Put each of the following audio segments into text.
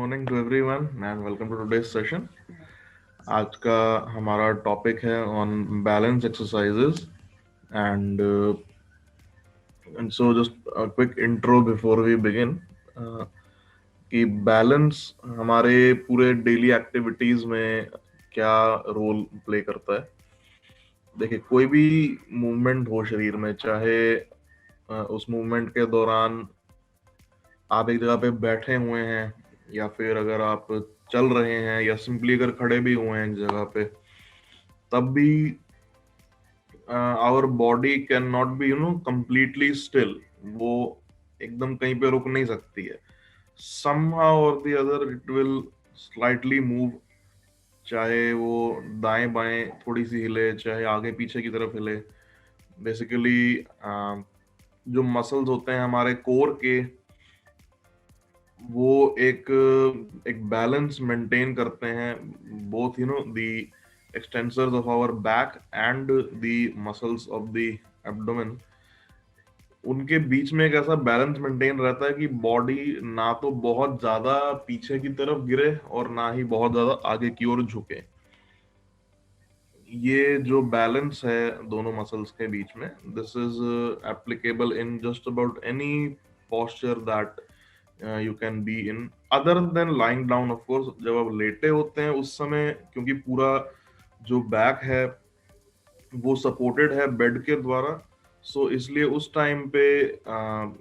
Morning to everyone and welcome to today's session. आज का हमारा टॉपिक है on balance exercises and so just quick intro before we begin कि balance हमारे पूरे डेली एक्टिविटीज में क्या रोल प्ले करता है। देखिए, कोई भी मूवमेंट हो शरीर में, चाहे उस मूवमेंट के दौरान आप एक जगह पे बैठे हुए हैं या फिर अगर आप चल रहे हैं या सिंपली अगर खड़े भी हुए हैं एक जगह पे, तब भी our body can not be completely still. वो एकदम कहीं पे रुक नहीं सकती है। somehow or the other it will slightly move, चाहे वो दाएं बाएं थोड़ी सी हिले, चाहे आगे पीछे की तरफ हिले। बेसिकली जो मसल्स होते हैं हमारे कोर के, वो एक एक बैलेंस मेंटेन करते हैं, both the extensors of our back and the muscles of the abdomen. उनके बीच में एक ऐसा बैलेंस मेंटेन रहता है कि बॉडी ना तो बहुत ज्यादा पीछे की तरफ गिरे और ना ही बहुत ज्यादा आगे की ओर झुके। ये जो बैलेंस है दोनों मसल्स के बीच में, this is applicable in just about any posture that you can be in, other than lying down. Of course जब आप लेटे होते हैं उस समय, क्योंकि पूरा जो बैक है वो सपोर्टेड है बेड के द्वारा, सो इसलिए उस टाइम पे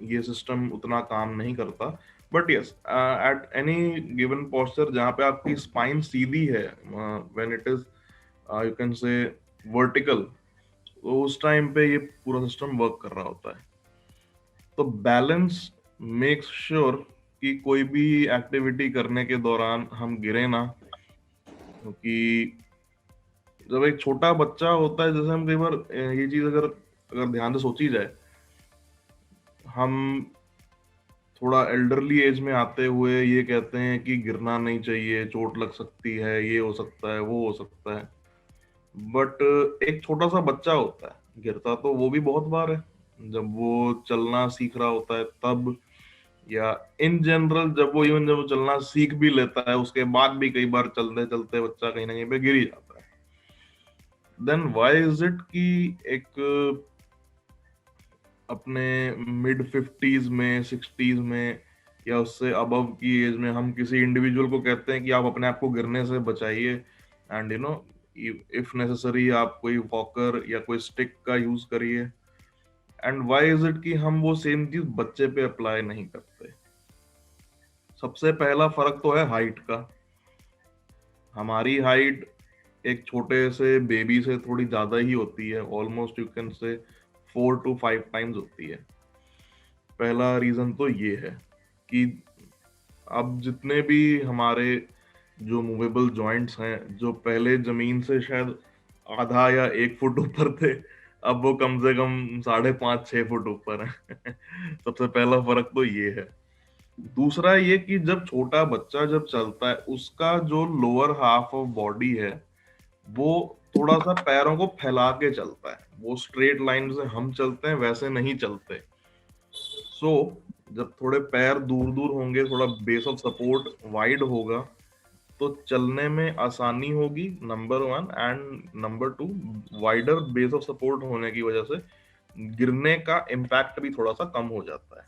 ये सिस्टम उतना काम नहीं करता। But yes, at any given posture जहाँ पे आपकी स्पाइन सीधी है, when it is you can say vertical, तो उस टाइम पे ये पूरा सिस्टम वर्क कर रहा होता है। तो बैलेंस मेक्स श्योर कि कोई भी एक्टिविटी करने के दौरान हम गिरे ना, क्योंकि जब एक छोटा बच्चा होता है, जैसे हम कई बार ये चीज अगर अगर ध्यान से सोची जाए, हम थोड़ा एल्डरली एज में आते हुए ये कहते हैं कि गिरना नहीं चाहिए, चोट लग सकती है, ये हो सकता है, वो हो सकता है। बट एक छोटा सा बच्चा होता है, गिरता तो वो भी बहुत बार है, जब वो चलना सीख रहा होता है तब, या इन जनरल जब वो चलना सीख भी लेता है उसके बाद भी कई बार चलते चलते बच्चा कहीं ना कहीं पे गिर ही जाता है। देन व्हाई इज इट कि एक अपने मिड 50s में, 60s में या उससे अबव की एज में हम किसी इंडिविजुअल को कहते हैं कि आप अपने आप को गिरने से बचाइए, एंड इफ नेसेसरी आप कोई वॉकर या कोई स्टिक का यूज करिए। एंड व्हाई इज इट कि हम वो सेम चीज बच्चे पे अप्लाई नहीं करते। सबसे पहला फर्क तो है हाइट का। हमारी हाइट एक छोटे से बेबी से थोड़ी ज्यादा ही होती है, almost you can say 4 to 5 times होती है। पहला रीजन तो ये है कि अब जितने भी हमारे जो मूवेबल जॉइंट्स हैं, जो पहले जमीन से शायद आधा या 1 फुट ऊपर थे, अब वो कम से कम 5.5-6 फुट ऊपर है। सबसे पहला फर्क तो ये है। दूसरा ये कि जब छोटा बच्चा जब चलता है, उसका जो लोअर हाफ ऑफ बॉडी है वो थोड़ा सा पैरों को फैला के चलता है। वो स्ट्रेट लाइन से हम चलते हैं वैसे नहीं चलते। सो जब थोड़े पैर दूर दूर होंगे, थोड़ा बेस ऑफ सपोर्ट वाइड होगा, तो चलने में आसानी होगी, number one. And number two, wider base of support होने की वजह से गिरने का इम्पैक्ट भी थोड़ा सा कम हो जाता है।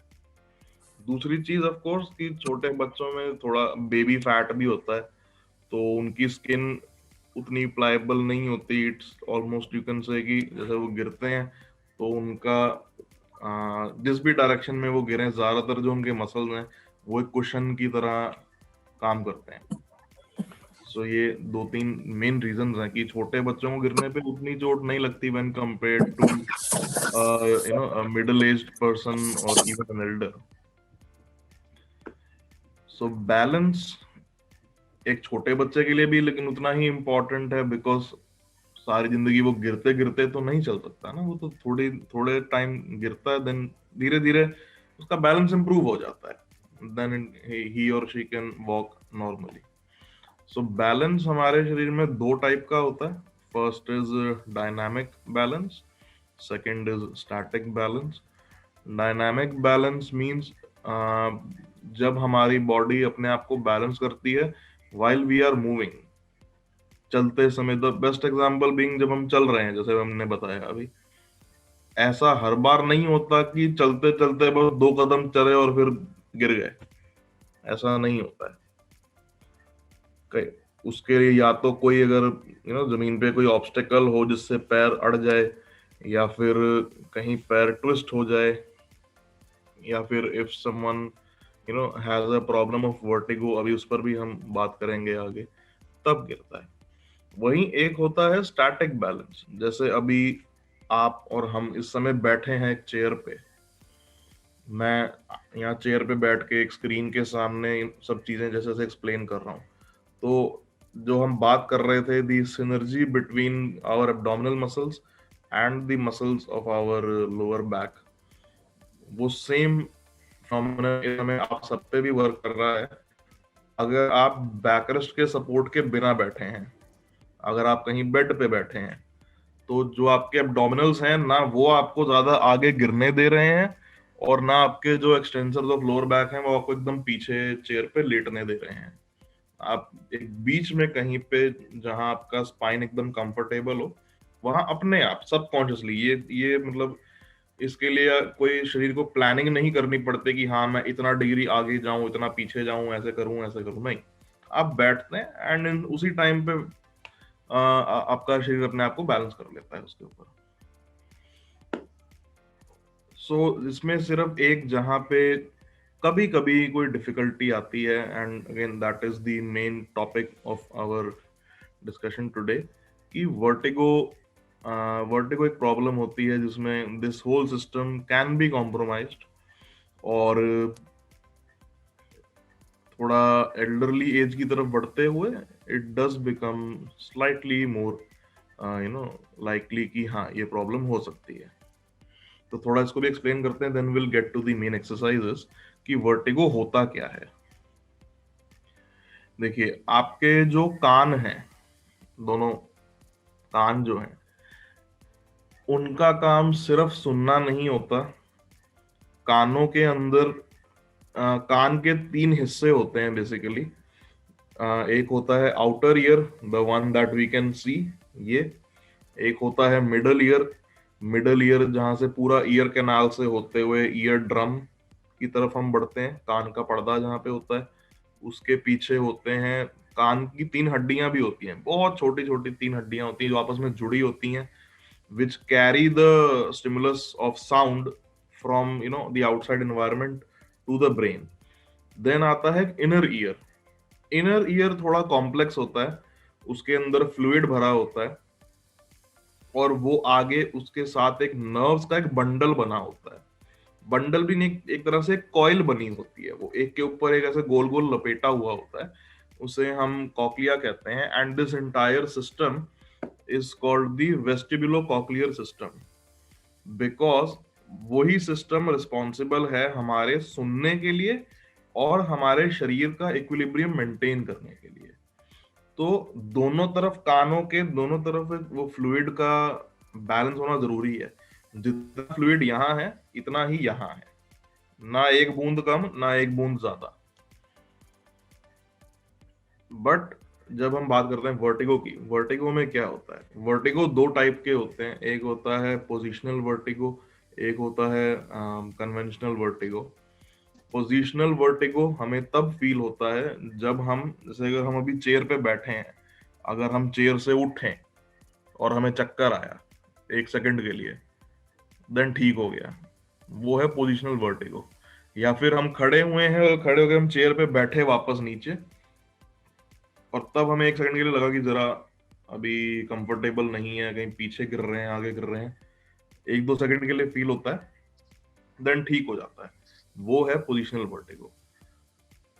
दूसरी चीज ऑफ कोर्स कि छोटे बच्चों में थोड़ा बेबी फैट भी होता है, तो उनकी स्किन उतनी प्लायबल नहीं होती। It's almost you can say कि जैसे वो गिरते हैं तो उनका जिस भी डायरेक्शन में वो गिरे, ज्यादातर जो उनके मसल्स हैं वो एक कुशन की तरह काम करते हैं। सो ये 2-3 मेन रीजंस हैं कि छोटे बच्चों को गिरने पे उतनी चोट नहीं लगती when compared to middle aged person और even an elder. So balance एक छोटे बच्चे के लिए भी लेकिन उतना ही इम्पोर्टेंट है, बिकॉज सारी जिंदगी वो गिरते गिरते तो नहीं चल सकता ना। वो तो थोड़ी थोड़े टाइम गिरता है, देन धीरे धीरे उसका बैलेंस इंप्रूव हो जाता है, देन ही और she can walk normally. So balance हमारे शरीर में 2 टाइप का होता है। First is dynamic balance, second is static balance. Dynamic balance means जब हमारी बॉडी अपने आप को बैलेंस करती है while वी आर मूविंग, चलते समय। द बेस्ट एग्जांपल बीइंग, जब हम चल रहे हैं, जैसे हमने बताया अभी, ऐसा हर बार नहीं होता कि चलते चलते बस 2 कदम चले और फिर गिर गए, ऐसा नहीं होता है। उसके लिए या तो कोई, अगर जमीन पे कोई ऑब्स्टेकल हो जिससे पैर अड़ जाए, या फिर कहीं पैर ट्विस्ट हो जाए, या फिर if someone has a problem of vertigo, अभी उस पर भी हम बात करेंगे आगे, तब गिरता है। वहीं एक होता है स्टैटिक बैलेंस, जैसे अभी आप और हम इस समय बैठे हैं एक चेयर पे, मैं यहाँ चेयर पे बैठ के एक स्क्रीन के सामने इन सब चीजें जैसे जैसे एक्सप्लेन कर रहा हूँ, तो जो हम बात कर रहे थे, the synergy between our abdominal muscles and the muscles of our lower back, वो सेम फिनोमेना में आप सब पे भी वर्क कर रहा है। अगर आप बैकरेस्ट के सपोर्ट के बिना बैठे हैं, अगर आप कहीं बेड पे बैठे हैं, तो जो आपके एब्डोमिनल्स हैं ना, वो आपको ज्यादा आगे गिरने दे रहे हैं, और ना आपके जो एक्सटेंसर्स ऑफ लोअर बैक हैं वो आपको एकदम पीछे चेयर पे लेटने दे रहे हैं। आप एक बीच में कहीं पे, जहां आपका स्पाइन एकदम कंफर्टेबल हो, वहां अपने आप सबकॉन्शियसली, ये मतलब इसके लिए कोई शरीर को प्लानिंग नहीं करनी पड़ती कि हाँ मैं इतना डिग्री आगे जाऊं, इतना पीछे जाऊं, ऐसे करूं, नहीं। आप बैठते हैं एंड उसी टाइम पे आपका शरीर अपने आप को बैलेंस कर लेता है उसके ऊपर। सो इसमें सिर्फ एक, जहां पे कभी कभी कोई डिफिकल्टी आती है, and again that is the main topic of our discussion today, कि वर्टिगो, वर्टिगो एक प्रॉब्लम होती है जिसमें this whole system can be compromised, और थोड़ा एल्डरली एज की तरफ बढ़ते हुए it does become slightly more likely कि हाँ ये प्रॉब्लम हो सकती है। तो थोड़ा इसको भी एक्सप्लेन करते हैं, then will get to the main exercises कि वर्टिगो होता क्या है। देखिए, आपके जो कान हैं, दोनों कान जो हैं, उनका काम सिर्फ सुनना नहीं होता। कानों के अंदर कान के 3 हिस्से होते हैं बेसिकली। एक होता है outer ear, the one that we can see, ये। एक होता है मिडल ईयर, मिडल ईयर जहां से पूरा ईयर कैनाल से होते हुए ईयर ड्रम की तरफ हम बढ़ते हैं, कान का पर्दा जहाँ पे होता है। उसके पीछे होते हैं, कान की 3 हड्डियां भी होती हैं, बहुत छोटी छोटी 3 हड्डियां होती हैं जो आपस में जुड़ी होती हैं, which carry the stimulus of sound from the outside environment to the brain. Then आता है इनर ईयर। इनर ईयर थोड़ा कॉम्प्लेक्स होता है, उसके अंदर फ्लूइड भरा होता है, और वो आगे उसके साथ एक नर्व्स का एक बंडल बना होता है। बंडल भी नहीं, एक तरह से कॉइल बनी होती है, वो एक के ऊपर एक ऐसे गोल गोल लपेटा हुआ होता है, उसे हम कॉक्लिया कहते हैं। And this entire system is called the vestibulocochlear system, because वही सिस्टम रिस्पॉन्सिबल है हमारे सुनने के लिए और हमारे शरीर का इक्विलिब्रियम मेंटेन करने के लिए। तो दोनों तरफ, कानों के दोनों तरफ वो फ्लूइड का बैलेंस होना जरूरी है। जितना फ्लूइड यहाँ है इतना ही यहाँ है, ना एक बूंद कम ना एक बूंद ज्यादा। बट जब हम बात करते हैं वर्टिगो की, वर्टिगो में क्या होता है? वर्टिगो 2 टाइप के होते हैं, एक होता है पोजिशनल वर्टिगो, एक होता है कन्वेंशनल वर्टिगो। पोजिशनल वर्टिगो हमें तब फील होता है जब हम, जैसे अगर हम अभी चेयर पे बैठे हैं, अगर हम चेयर से उठे और हमें चक्कर आया 1 सेकंड के लिए, देन ठीक हो गया, वो है पोजिशनल वर्टिगो। या फिर हम खड़े हुए हैं और खड़े होकर हम चेयर पे बैठे वापस नीचे, और तब हमें 1 सेकंड के लिए लगा कि जरा अभी कंफर्टेबल नहीं है, कहीं पीछे गिर रहे हैं, आगे गिर रहे हैं, 1-2 सेकंड के लिए फील होता है, देन ठीक हो जाता है, वो है पोजिशनल वर्टिगो।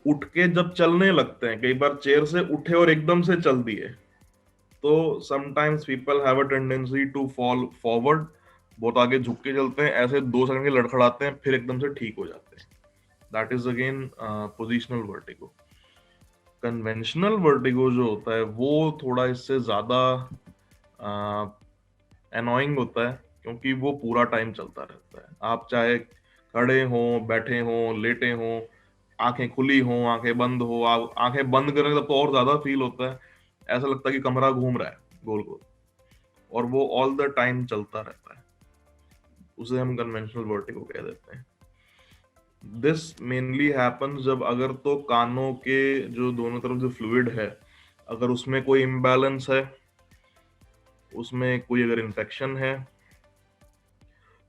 उठ के जब चलने लगते हैं, कई बार चेयर से उठे और एकदम से चल दिए, तो sometimes people have a tendency to fall forward, बहुत आगे झुक के चलते हैं, ऐसे 2 सेकंड के लड़खड़ाते हैं, फिर एकदम से ठीक हो जाते हैं। That is again positional vertigo. Conventional vertigo जो होता है वो थोड़ा इससे ज्यादा एनोइंग होता है, क्योंकि वो पूरा टाइम चलता रहता है। आप चाहे खड़े हो, बैठे हो, लेटे हो, आंखें खुली हो, आंखें बंद हो, आप आंखें बंद करें तब तो और ज्यादा फील होता है, ऐसा लगता है कि कमरा घूम रहा है गोल गोल, और वो ऑल द टाइम चलता रहता है। उसे हम कन्वेंशनल वर्टिगो कह देते हैं। दिस मेनली हैपन्स जब अगर तो कानों के जो दोनों तरफ जो फ्लूइड है, अगर उसमें कोई इम्बैलेंस है, उसमें कोई अगर इन्फेक्शन है,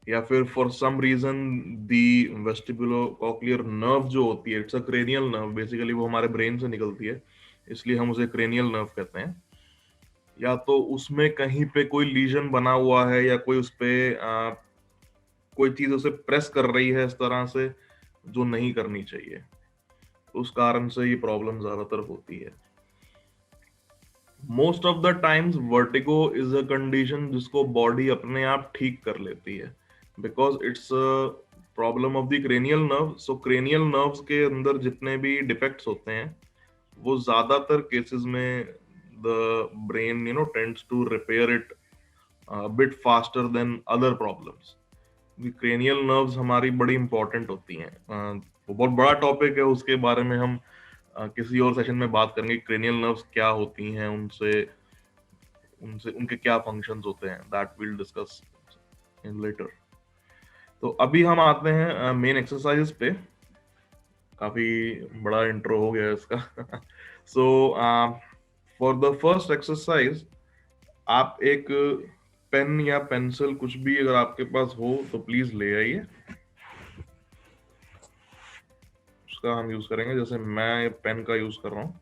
या फिर for some reason the vestibulocochlear nerve जो होती है, it's a cranial nerve basically, वो हमारे ब्रेन से निकलती है, इसलिए हम उसे क्रेनियल नर्व कहते हैं, या तो उसमें कहीं पे कोई लीजन बना हुआ है, या कोई उस पे कोई चीज उसे प्रेस कर रही है इस तरह से जो नहीं करनी चाहिए, उस कारण से ये प्रॉब्लम ज्यादातर होती है। Most of the times vertigo is a condition जिसको बॉडी अपने आप ठीक कर लेती है, because it's a problem of the cranial nerve. So cranial nerves के अंदर जितने भी डिफेक्ट्स होते हैं, वो ज्यादातर केसेस में the brain tends to repair it bit faster than other problems. Cranial nerves हमारी बड़ी इंपॉर्टेंट होती हैं। वो बहुत बड़ा टॉपिक है, उसके बारे में हम किसी और सेशन में बात करेंगे। क्रेनियल नर्व्स क्या होती हैं, उनसे उनसे उनके क्या फंक्शंस होते हैं, that will discuss in later. तो अभी हम आते हैं मेन एक्सरसाइज पे। काफी बड़ा इंट्रो हो गया इसका। So for the first exercise, आप एक पेन या पेंसिल कुछ भी अगर आपके पास हो तो प्लीज ले आइए। उसका हम यूज करेंगे, जैसे मैं पेन का यूज कर रहा हूँ।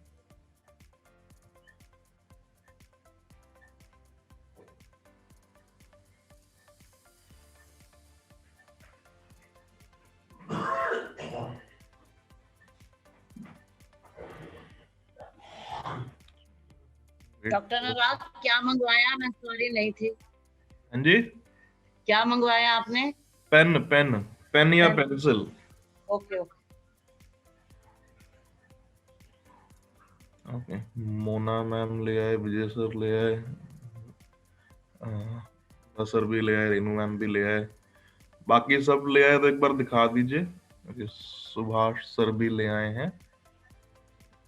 डॉक्टर अनुराग, क्या मंगवाया? मैं सॉरी नहीं थी। हाँ जी, क्या मंगवाया आपने? पेन पेन पेन या pen. Pencil. Okay okay. Okay, Mona ma'am ले आए, विजय सर ले आए, सर भी ले आए, रेनू मैम भी ले आए, बाकी सब ले आए तो एक बार दिखा दीजिए। ओके, सुभाष सर भी ले आए हैं,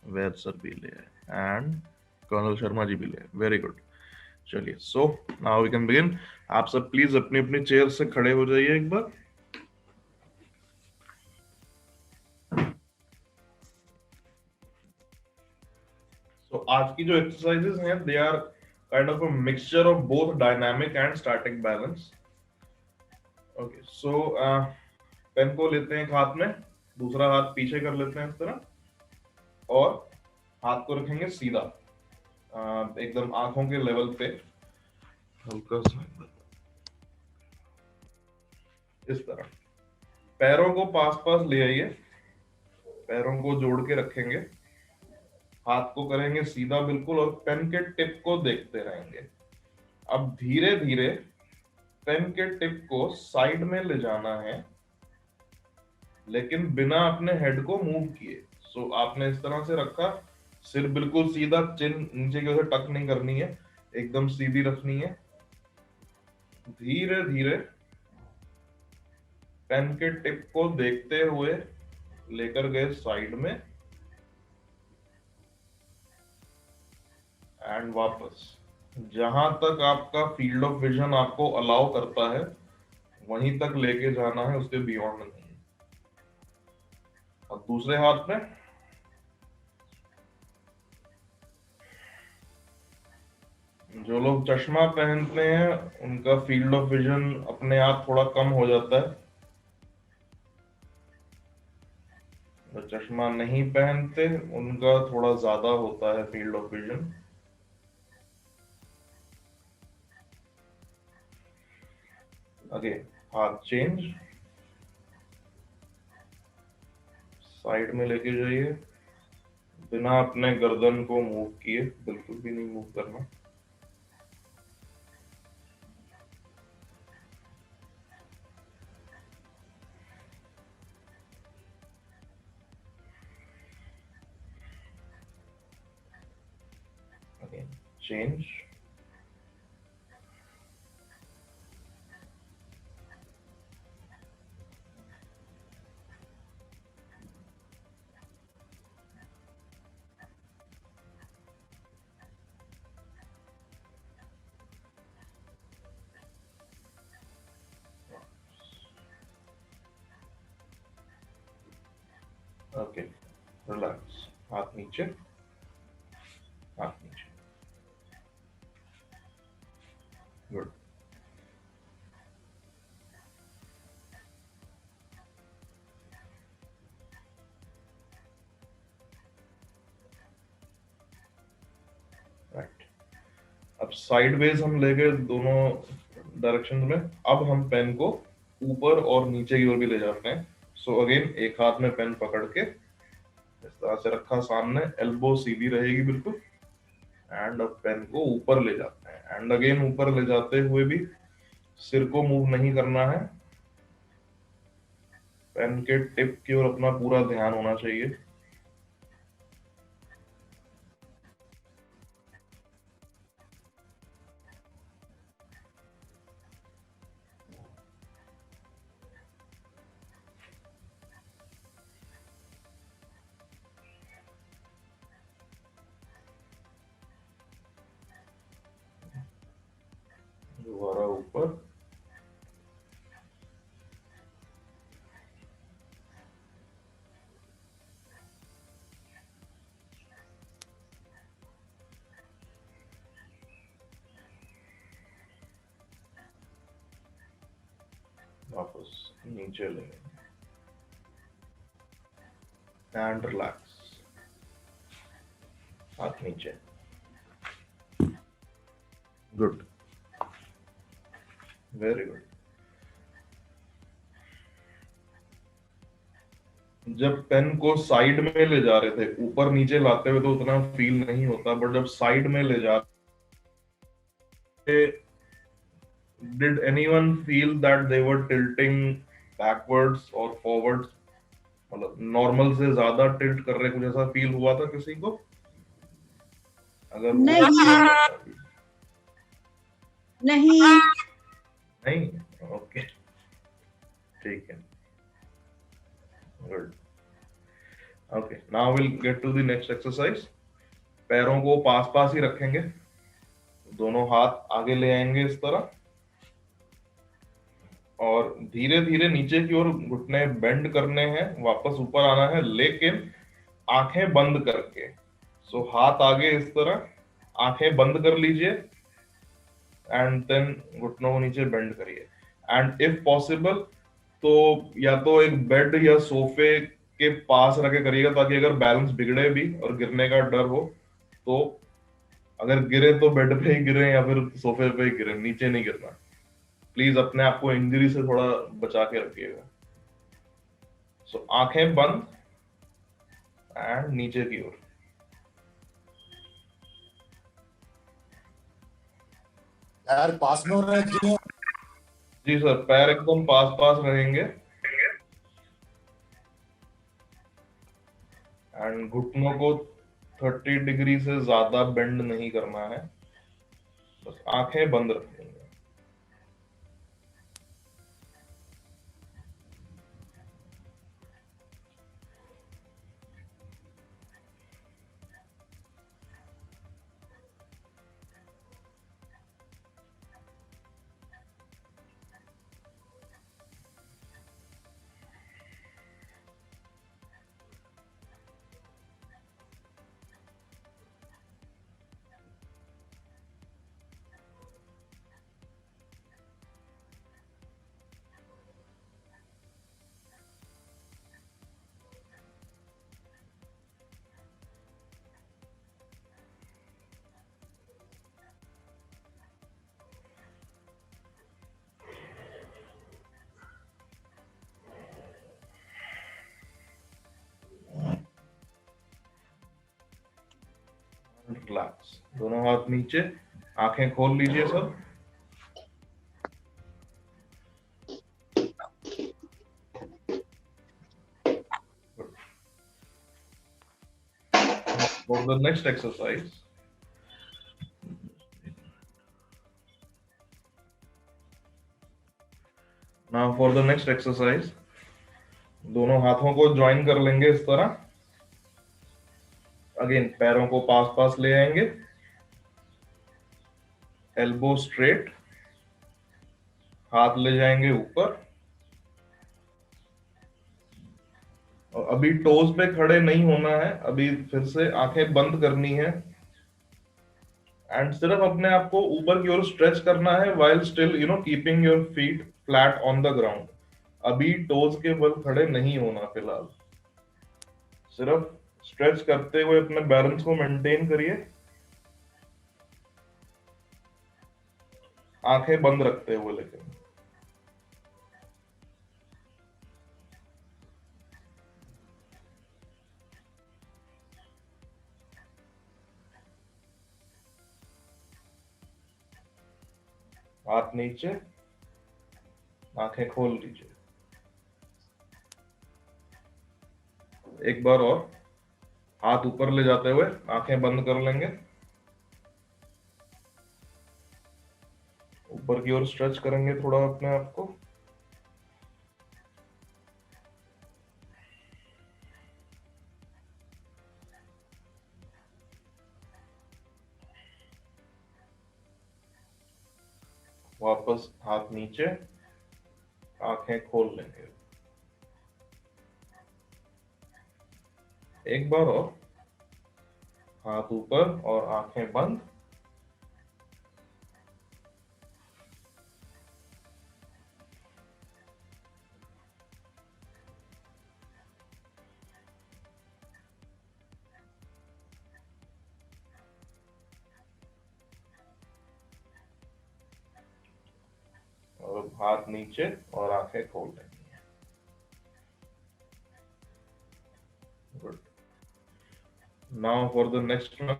वैद सर भी ले आए, एंड कर्नल शर्मा जी भी ले आए। Very good. चलिए, so now we can begin. आप सब प्लीज अपनी अपनी चेयर से खड़े हो जाइए एक बार। तो आज की जो एक्सरसाइजेस हैं, they are kind of a mixture of both dynamic and static balance. Okay, so pen को लेते हैं एक हाथ में, दूसरा हाथ पीछे कर लेते हैं इस तरह, और हाथ को रखेंगे सीधा एकदम आंखों के लेवल पे, हल्का सा इस तरह। पैरों को पास पास ले आइए, पैरों को जोड़ के रखेंगे, हाथ को करेंगे सीधा बिल्कुल, और पेन के टिप को देखते रहेंगे। अब धीरे धीरे पेन के टिप को साइड में ले जाना है, लेकिन बिना अपने हेड को मूव किए। सो आपने इस तरह से रखा, सिर बिल्कुल सीधा, चिन नीचे की ओर से टक नहीं करनी है, एकदम सीधी रखनी है। धीरे धीरे पेन के टिप को देखते हुए लेकर गए साइड में, एंड वापस। जहां तक आपका फील्ड ऑफ विजन आपको अलाउ करता है वहीं तक लेके जाना है, उसके बियॉन्ड नहीं। और दूसरे हाथ में जो लोग चश्मा पहनते हैं उनका फील्ड ऑफ विजन अपने आप थोड़ा कम हो जाता है, जो चश्मा नहीं पहनते उनका थोड़ा ज्यादा होता है फील्ड ऑफ विजन। अगेन हाथ चेंज, साइड में लेके जाइए, बिना अपने गर्दन को मूव किए, बिल्कुल भी नहीं मूव करना। अगेन चेंज, ओके, रिलैक्स, हाथ नीचे, हाथ नीचे, गुड। राइट, अब साइडवेज हम ले गए दोनों डायरेक्शन में। अब हम पेन को ऊपर और नीचे की ओर भी ले जाते हैं। सो अगेन एक हाथ में पेन पकड़ के इस तरह से रखा सामने, एल्बो सीधी रहेगी बिल्कुल, एंड अब पेन को ऊपर ले जाते हैं। एंड अगेन ऊपर ले जाते हुए भी सिर को मूव नहीं करना है, पेन के टिप की ओर अपना पूरा ध्यान होना चाहिए। दोबारा ऊपर, वापस नीचे लेंगे, एंड रिलैक्स, हाथ नीचे, गुड, वेरी गुड। जब पेन को साइड में ले जा रहे थे, ऊपर नीचे लाते हुए तो उतना फील नहीं होता, बट जब साइड में ले जा रहे, did anyone feel that they were tilting backwards और फॉरवर्ड्स, मतलब नॉर्मल से ज्यादा टिल्ट कर रहे, कुछ ऐसा फील हुआ था किसी को? अगर नहीं, नहीं, नहीं, ओके, ठीक है, good. Okay, now will get to the next exercise. पैरों को पास पास ही रखेंगे, दोनों हाथ आगे ले आएंगे इस तरह, और धीरे धीरे नीचे की ओर घुटने बेंड करने हैं, वापस ऊपर आना है, लेकिन आंखें बंद करके। सो हाथ आगे इस तरह, आंखें बंद कर लीजिए, एंड देन घुटनों को नीचे बेंड करिए। एंड इफ पॉसिबल तो या तो एक बेड या सोफे के पास रखे करिएगा, ताकि अगर बैलेंस बिगड़े भी और गिरने का डर हो तो, अगर गिरे तो बेड पे ही गिरे या फिर सोफे पे ही गिरे, नीचे नहीं गिरना। प्लीज अपने आप को इंजरी से थोड़ा बचा के रखिएगा। सो आंखें बंद एंड नीचे की ओर। यार पास में हो रहा है जी। जी सर, पैर एकदम पास पास रहेंगे, एंड घुटनों को 30 डिग्री से ज्यादा बेंड नहीं करना है, बस आंखें बंद रखेंगे। रिलैक्स, दोनों हाथ नीचे, आंखें खोल लीजिए सब। For the next exercise, now for the next exercise, दोनों हाथों को ज्वाइन कर लेंगे इस तरह। अगेन पैरों को पास पास ले आएंगे, एल्बो स्ट्रेट, हाथ ले जाएंगे ऊपर, और अभी टोज पे खड़े नहीं होना है, अभी फिर से आंखें बंद करनी है एंड सिर्फ अपने आप को ऊपर की ओर स्ट्रेच करना है while still keeping your feet flat on the ground. अभी टोज के बल खड़े नहीं होना फिलहाल, सिर्फ स्ट्रेच करते हुए अपने बैलेंस को मेंटेन करिए, आंखें बंद रखते हुए लेकिन। हाथ नीचे, आंखें खोल लीजिए। एक बार और हाथ ऊपर ले जाते हुए आंखें बंद कर लेंगे, ऊपर की ओर स्ट्रेच करेंगे थोड़ा अपने आप को। वापस हाथ नीचे, आंखें खोल लेंगे। एक बार और हाथ ऊपर और आंखें बंद। और हाथ नीचे और आंखें खोल लेंगे। Good. Now for the next one.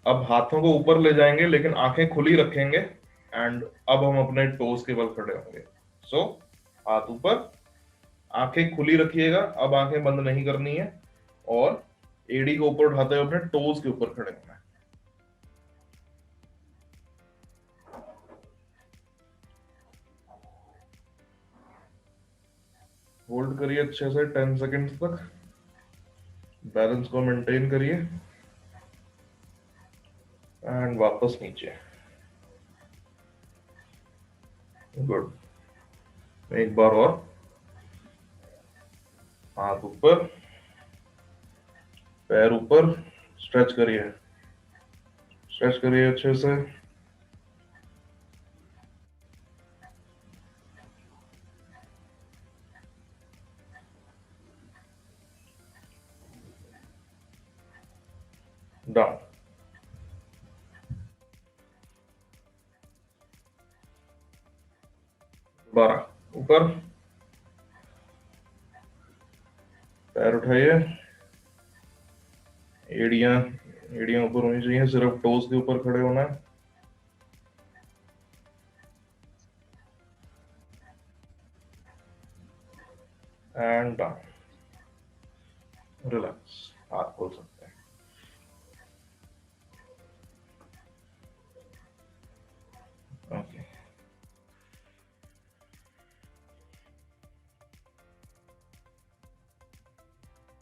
अब हाथों को ऊपर ले जाएंगे लेकिन आंखें खुली रखेंगे एंड अब हम अपने टोज के बल खड़े होंगे। सो हाथ ऊपर, आंखें खुली रखिएगा, अब आंखें बंद नहीं करनी है और एड़ी को ऊपर उठाते हुए अपने टोज के ऊपर खड़े होना है। होल्ड करिए अच्छे से 10 सेकेंड्स तक, बैलेंस को मेंटेन करिए एंड वापस नीचे। गुड। एक बार और हाथ ऊपर, पैर ऊपर, स्ट्रेच करिए, स्ट्रेच करिए अच्छे से। डाउन। 12 ऊपर, पैर उठाइए, एड़ियां एड़ियां ऊपर होनी चाहिए, सिर्फ टोज के ऊपर खड़े होना है। And down. रिलैक्स, हाथ खोल सकते हैं। ओके।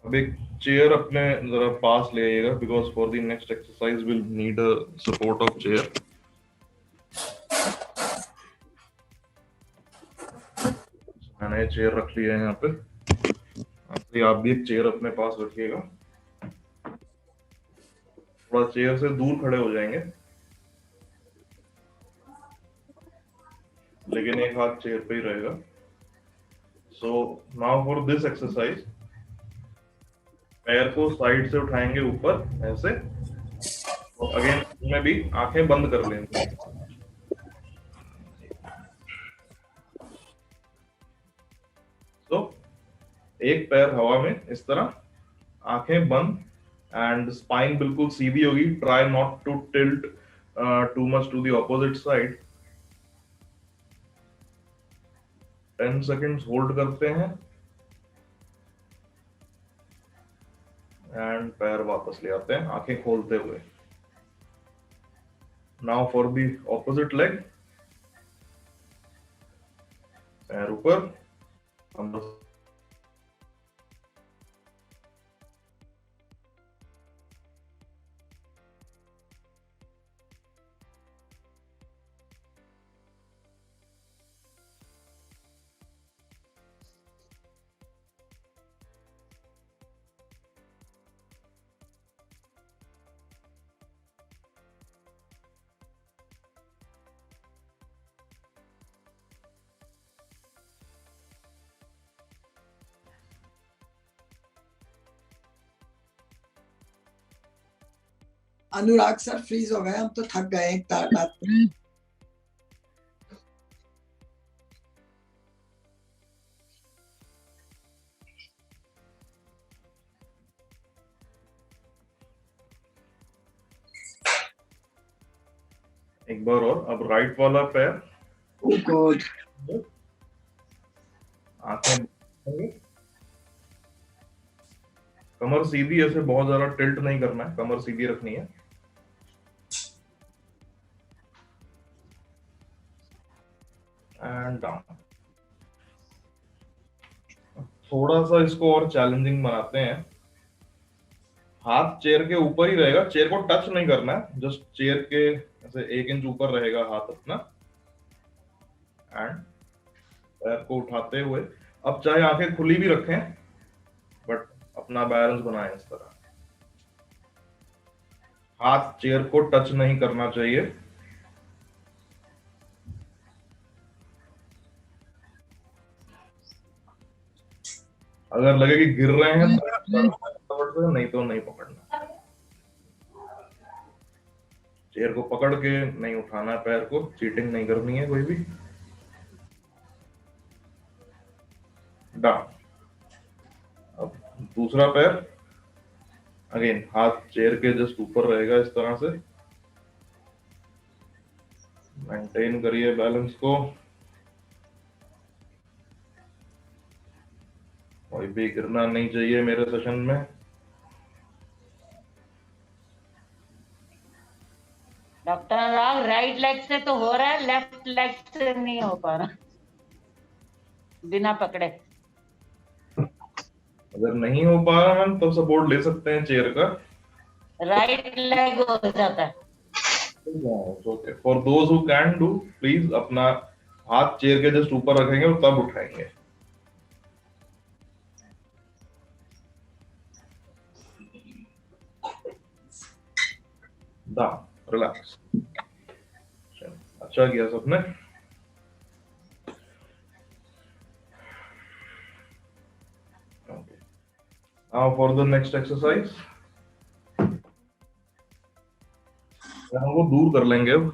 अब एक चेयर अपने जरा पास ले आइएगा because for the next exercise will need a support of chair. मैंने चेयर रख लिया है यहाँ पे, आप भी एक चेयर अपने पास रखिएगा। थोड़ा चेयर से दूर खड़े हो जाएंगे लेकिन एक हाथ चेयर पे ही रहेगा। So now for this exercise, पैर को साइड से उठाएंगे ऊपर ऐसे, और अगेन उसमें भी आंखें बंद कर लेंगे। तो एक पैर हवा में इस तरह, आंखें बंद एंड स्पाइन बिल्कुल सीधी होगी। Try not to tilt too much to the opposite side. 10 seconds hold करते हैं एंड पैर वापस ले आते हैं आंखें खोलते हुए। Now for the opposite leg, पैर ऊपर, अनुराग सर फ्रीज हो गए, हम तो थक गए एक रात में। एक बार और, अब राइट वाला पैर, ओह गॉड, आंखें बंद, कमर सीधी, ऐसे बहुत ज्यादा टिल्ट नहीं करना है, कमर सीधी रखनी है। And down. थोड़ा सा इसको और चैलेंजिंग बनाते हैं। हाथ चेयर के ऊपर ही रहेगा, चेयर को टच नहीं करना है, जस्ट चेयर के ऐसे 1 इंच ऊपर रहेगा हाथ अपना। एंड पैर को उठाते हुए, अब चाहे आंखें खुली भी रखें, बट अपना बैलेंस बनाएं इस तरह। हाथ चेयर को टच नहीं करना चाहिए। अगर लगे कि गिर रहे हैं तो नहीं तो नहीं पकड़ना। चेयर को पकड़ के नहीं उठाना, पैर को चीटिंग नहीं करनी है कोई भी। डाउन। अब दूसरा पैर, अगेन हाथ चेयर के जस्ट ऊपर रहेगा इस तरह से। मेंटेन करिए बैलेंस को। कोई भी गिरना नहीं चाहिए मेरे सेशन में। डॉक्टर अनुराग राइट लेग से तो हो रहा है, लेफ्ट लेग से नहीं हो पा रहा बिना पकड़े। अगर नहीं हो पा रहा हम तो सपोर्ट ले सकते हैं चेयर का। राइट लेग हो जाता है। Okay, for those who can do, please अपना हाथ चेयर के जस्ट ऊपर रखेंगे और तब उठाएंगे। Down, relax. अच्छा किया सबने। Now for the next exercise, पैरों को दूर कर लेंगे। अब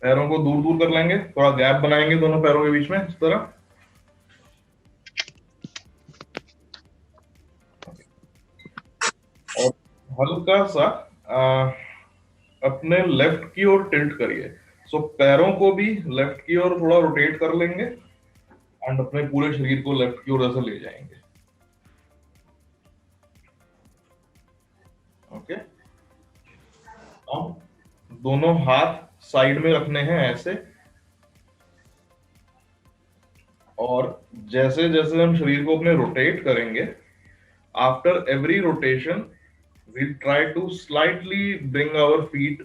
पैरों को दूर दूर कर लेंगे, थोड़ा गैप बनाएंगे दोनों पैरों के बीच में इस तरह। और हल्का सा अपने लेफ्ट की ओर टिल्ट करिए। सो पैरों को भी लेफ्ट की ओर थोड़ा रोटेट कर लेंगे एंड अपने पूरे शरीर को लेफ्ट की ओर ऐसे ले जाएंगे। ओके, अब दोनों हाथ साइड में रखने हैं ऐसे, और जैसे जैसे हम शरीर को अपने रोटेट करेंगे, after every rotation we'll try to slightly bring our feet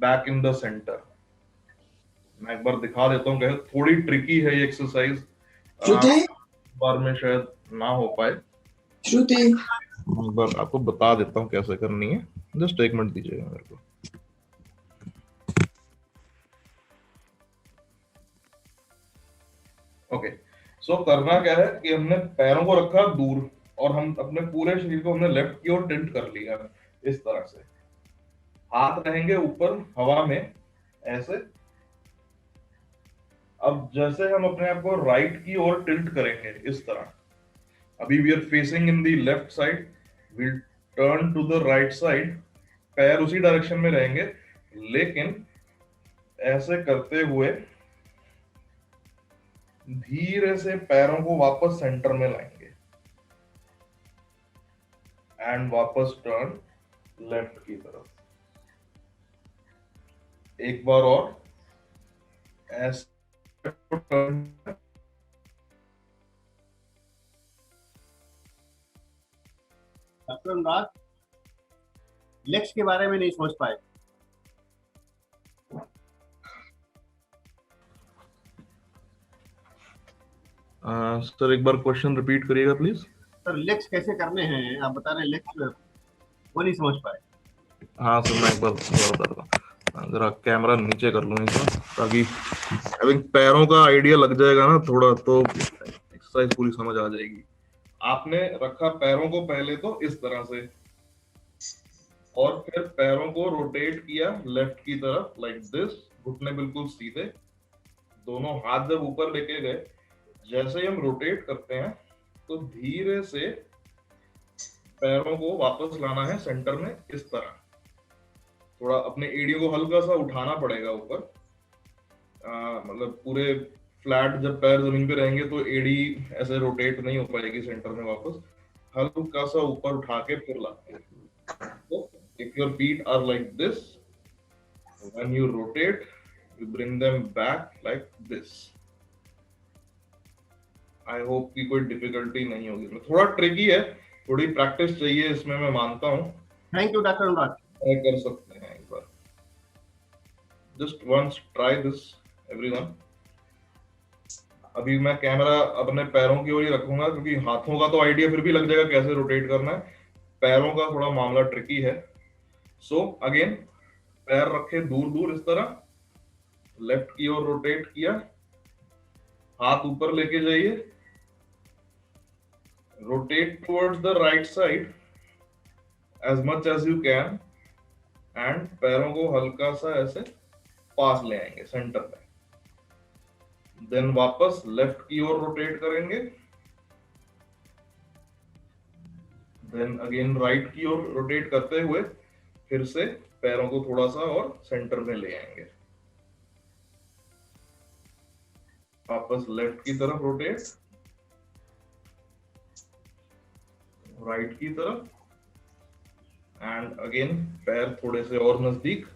back in the center. मैं एक बार दिखा देता हूँ, थोड़ी ट्रिकी है ये एक्सरसाइज, श्रुति बार में शायद ना हो पाए। श्रुति एक बार आपको बता देता हूँ कैसे करनी है, जस्ट 1 मिनट दीजिएगा मेरे को। ओके, सो करना क्या है कि हमने पैरों को रखा दूर और हम अपने पूरे शरीर को हमने लेफ्ट की ओर टिल्ट कर लिया इस तरह से। हाथ रहेंगे ऊपर हवा में ऐसे। अब जैसे हम अपने आप को राइट की ओर टिल्ट करेंगे इस तरह, अभी we are facing in the left side, will turn to the right side, पैर उसी डायरेक्शन में रहेंगे, लेकिन ऐसे करते हुए धीरे से पैरों को वापस सेंटर में लाएंगे एंड वापस टर्न लेफ्ट की तरफ। एक बार और ऐसे टर्न। डॉक्टर अनुराग लेग्स के बारे में नहीं सोच पाए। सर एक बार क्वेश्चन रिपीट करिएगा प्लीज। सर लेग्स कैसे करने हैं आप बता रहे हैं, लेग्स वो नहीं समझ पाए। हाँ सर, मैं एक बार बता रहा हूँ, जरा कैमरा नीचे कर लूँ इसको, ताकि पैरों का आइडिया लग जाएगा ना थोड़ा, तो एक्सरसाइज पूरी समझ आ जाएगी। आपने रखा पैरों को पहले तो इस तरह से, और फिर पैरों को रोटेट किया लेफ्ट की तरफ लाइक दिस, घुटने बिल्कुल सीधे, दोनों हाथ जब ऊपर लेके गए, जैसे ही हम रोटेट करते हैं तो धीरे से पैरों को वापस लाना है सेंटर में इस तरह। थोड़ा अपने एड़ियों को हल्का सा उठाना पड़ेगा ऊपर, मतलब पूरे फ्लैट जब पैर जमीन पे रहेंगे तो एड़ी ऐसे रोटेट नहीं हो पाएगी सेंटर में वापस, हल्का सा ऊपर उठा के फिर लाते हैं। तो if your feet are like this, when you rotate, you bring them back like this. I hope कि कोई डिफिकल्टी नहीं होगी। थोड़ा ट्रिकी है, थोड़ी प्रैक्टिस चाहिए इसमें, मैं मानता हूँ। Thank you doctor Anurag. Try कर सकते हैं एक बार, just once try this everyone. अभी मैं कैमरा अपने पैरों की ओर ही रखूंगा क्योंकि हाथों का तो आइडिया फिर भी लग जाएगा कैसे रोटेट करना है, पैरों का थोड़ा मामला ट्रिकी है। सो अगेन पैर रखे दूर दूर इस तरह, लेफ्ट की ओर रोटेट किया, हाथ ऊपर लेके जाइए, rotate towards the right side as much as you can, and पैरों को हल्का सा ऐसे पास ले आएंगे सेंटर में। देन वापस लेफ्ट की ओर रोटेट करेंगे, देन अगेन राइट की ओर रोटेट करते हुए फिर से पैरों को थोड़ा सा और सेंटर में ले आएंगे, वापस लेफ्ट की तरफ रोटेट, राइट की तरफ, एंड अगेन पैर थोड़े से और नजदीक,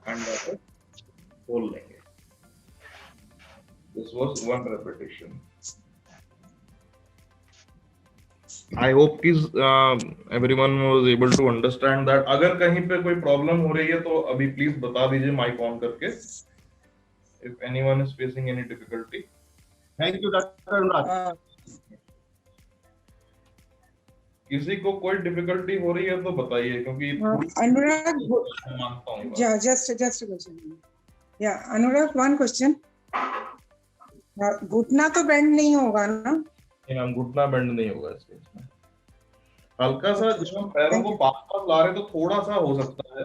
एंड वापस खोल लेंगे। This was one repetition. I hope कि everyone was able to understand that. अगर कहीं पे कोई प्रॉब्लम हो रही है तो अभी प्लीज बता दीजिए माइक ऑन करके, if anyone is facing any difficulty. Thank you doctor Anurag. किसी को कोई डिफिकल्टी हो रही है तो बताइए, क्योंकि अनुराग, मानता हूँ। just a question. Yeah, Anurag, one question. घुटना तो बेंड नहीं होगा ना? हम घुटना बेंड नहीं होगा इस केस में। हल्का सा जब हम पैरों को पास पास ला रहे तो थोड़ा सा हो सकता है।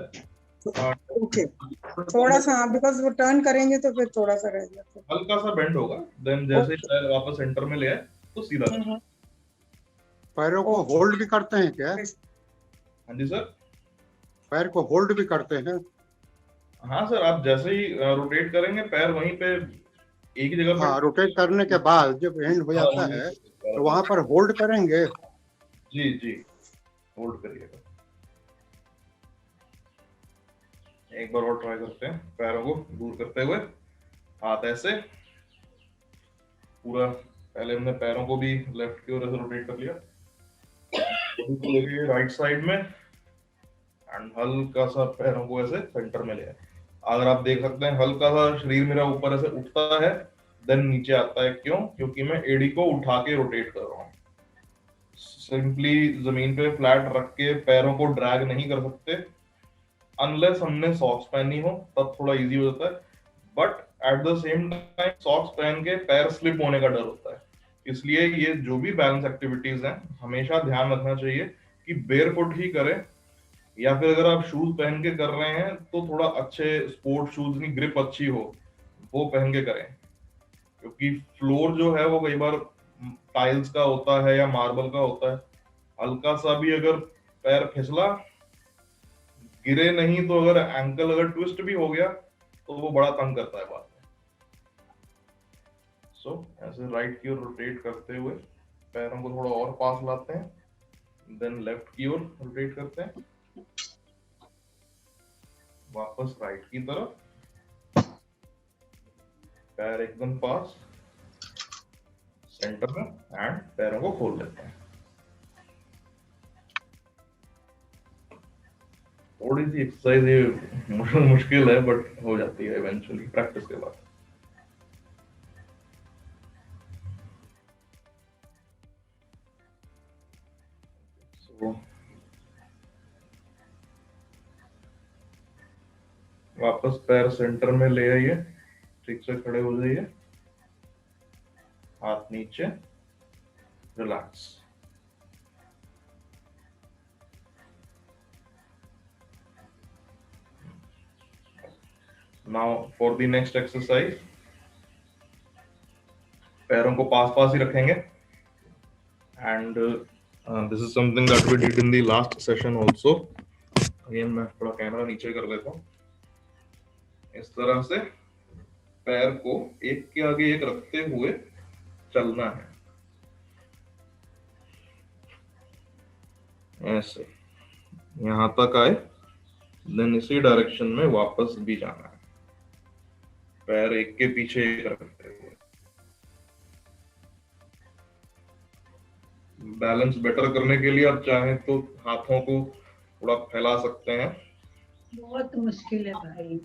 ओके, थोड़ा सा, बिकॉज वो टर्न करेंगे तो फिर थोड़ा सा रह जाता है, हल्का सा बेंड होगा। देन जैसे पैर वापस सेंटर में ले आए तो सीधा। पैरों को होल्ड भी करते हैं क्या? हाँ जी सर, पैर को होल्ड भी करते हैं? हाँ सर, आप जैसे ही रोटेट करेंगे पैर वहीं पे एक ही जगह। हाँ, रोटेट करने के बाद जब एंड हो जाता है तो वहां पर होल्ड करेंगे? जी जी, होल्ड करिएगा। एक बार और ट्राई करते हैं, पैरों को दूर करते हुए, हाथ ऐसे पूरा, पहले हमने पैरों को भी लेफ्ट की ओर ऐसे रोटेट कर लिया, लेके राइट साइड में, एंड हल्का सा पैरों को ऐसे सेंटर में ले आए। अगर आप देख सकते हैं हल्का सा शरीर मेरा ऊपर ऐसे उठता है, देन नीचे आता है। क्यों? क्योंकि मैं एड़ी को उठा के रोटेट कर रहा हूँ। सिंपली जमीन पे फ्लैट रख के पैरों को ड्रैग नहीं कर सकते, अनलेस हमने सॉक्स पहनी हो, तब थोड़ा इजी हो जाता है। But at the same time socks पहन के पैर स्लिप होने का डर होता है, इसलिए ये जो भी बैलेंस एक्टिविटीज हैं हमेशा ध्यान रखना चाहिए कि बेयरफुट ही करें, या फिर अगर आप शूज पहन के कर रहे हैं तो थोड़ा अच्छे स्पोर्ट शूज की ग्रिप अच्छी हो वो पहन के करें, क्योंकि फ्लोर जो है वो कई बार टाइल्स का होता है या मार्बल का होता है। हल्का सा भी अगर पैर फिसला, गिरे नहीं तो अगर एंकल अगर ट्विस्ट भी हो गया तो वो बड़ा तंग करता है बाद में। सो ऐसे राइट की ओर रोटेट करते हुए पैरों को थोड़ा और पास लाते हैं, देन लेफ्ट की ओर रोटेट करते हैं, वापस राइट की तरफ, पैर एकदम पास सेंटर में, एंड पैरों को खोल लेते हैं। थोड़ी सी एक्सरसाइज ये मुश्किल है बट हो जाती है इवेंचुअली प्रैक्टिस के बाद। वापस पैर सेंटर में ले आइए, ठीक से खड़े हो जाइए, हाथ नीचे, Relax. Now for the next exercise, पैरों को पास पास ही रखेंगे and this is something that we did in the last session also. Again मैं थोड़ा कैमरा नीचे कर लेता हूँ. इस तरह से पैर को एक के आगे एक रखते हुए चलना है, ऐसे यहां तक आए, देन इसी डायरेक्शन में वापस भी जाना है, पैर एक के पीछे एक रखते हुए. बैलेंस बेटर करने के लिए आप चाहें तो हाथों को थोड़ा फैला सकते हैं. बहुत मुश्किल है भाई.